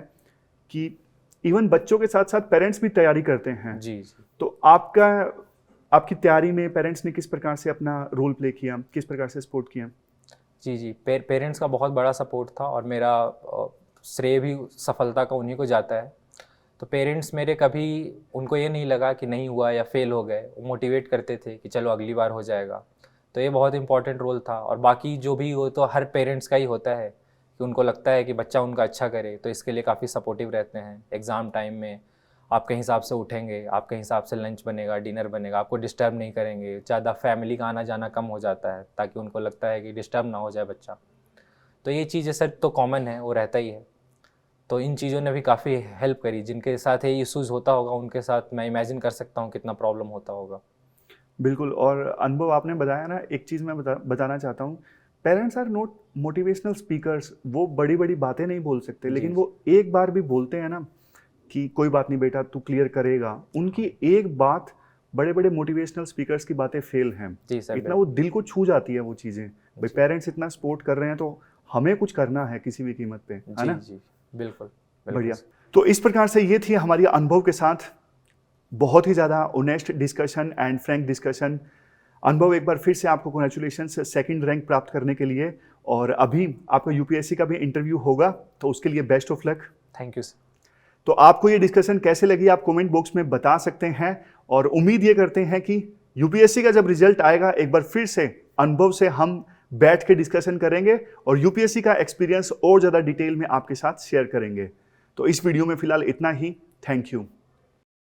कि इवन बच्चों के साथ साथ पेरेंट्स भी तैयारी करते हैं।
जी।
तो आपकी तैयारी में पेरेंट्स ने किस प्रकार से अपना रोल प्ले किया, किस प्रकार से सपोर्ट किया?
जी, पेरेंट्स का बहुत बड़ा सपोर्ट था, और मेरा श्रेय भी सफलता का उन्हीं को जाता है। तो पेरेंट्स मेरे कभी उनको ये नहीं लगा कि नहीं हुआ या फेल हो गए, वो मोटिवेट करते थे कि चलो अगली बार हो जाएगा। तो ये बहुत इंपॉर्टेंट रोल था। और बाकी जो भी हो तो हर पेरेंट्स का ही होता है कि उनको लगता है कि बच्चा उनका अच्छा करे, तो इसके लिए काफ़ी सपोर्टिव रहते हैं। एग्ज़ाम टाइम में आपके हिसाब से उठेंगे, आपके हिसाब से लंच बनेगा, डिनर बनेगा, आपको डिस्टर्ब नहीं करेंगे। ज़्यादा फैमिली का आना जाना कम हो जाता है ताकि उनको लगता है कि डिस्टर्ब ना हो जाए बच्चा। तो ये चीज़ें सर तो कॉमन है, वो रहता ही है। तो इन चीज़ों ने भी काफ़ी हेल्प करी। जिनके साथ ये इशूज़ होता होगा उनके साथ मैं इमेजिन कर सकता हूँ कितना प्रॉब्लम होता होगा।
बिल्कुल। और अनुभव, आपने बताया ना, एक चीज़ मैं बताना चाहता हूँ, parents are not motivational speakers. वो बड़ी बड़ी बातें नहीं बोल सकते, लेकिन वो एक बार भी बोलते हैं ना कि कोई बात नहीं बेटा, तू क्लियर करेगा। उनकी एक बात बड़े बड़े मोटिवेशनल स्पीकर्स की बातें फेल हैं।
जी सर,
इतना वो दिल को छू जाती है वो चीज़ें। भाई पेरेंट्स इतना सपोर्ट कर रहे हैं तो हमें कुछ करना है किसी भी कीमत पे, है ना?
जी, बिल्कुल।
बढ़िया। तो इस प्रकार से ये थी हमारी अनुभव के साथ बहुत ही ज़्यादा honest discussion and Frank discussion. अनुभव, एक बार फिर से आपको कॉन्ग्रेचुलेशंस सेकंड रैंक प्राप्त करने के लिए। और अभी आपका यूपीएससी का भी इंटरव्यू होगा, तो उसके लिए best of luck.
Thank you sir.
तो आपको ये डिस्कशन कैसे लगी आप कमेंट बॉक्स में बता सकते हैं। और उम्मीद ये करते हैं कि यूपीएससी का जब रिजल्ट आएगा एक बार फिर से अनुभव से हम बैठ के डिस्कशन करेंगे और यूपीएससी का एक्सपीरियंस और ज़्यादा डिटेल में आपके साथ शेयर करेंगे। तो इस वीडियो में फिलहाल इतना ही। Thank you.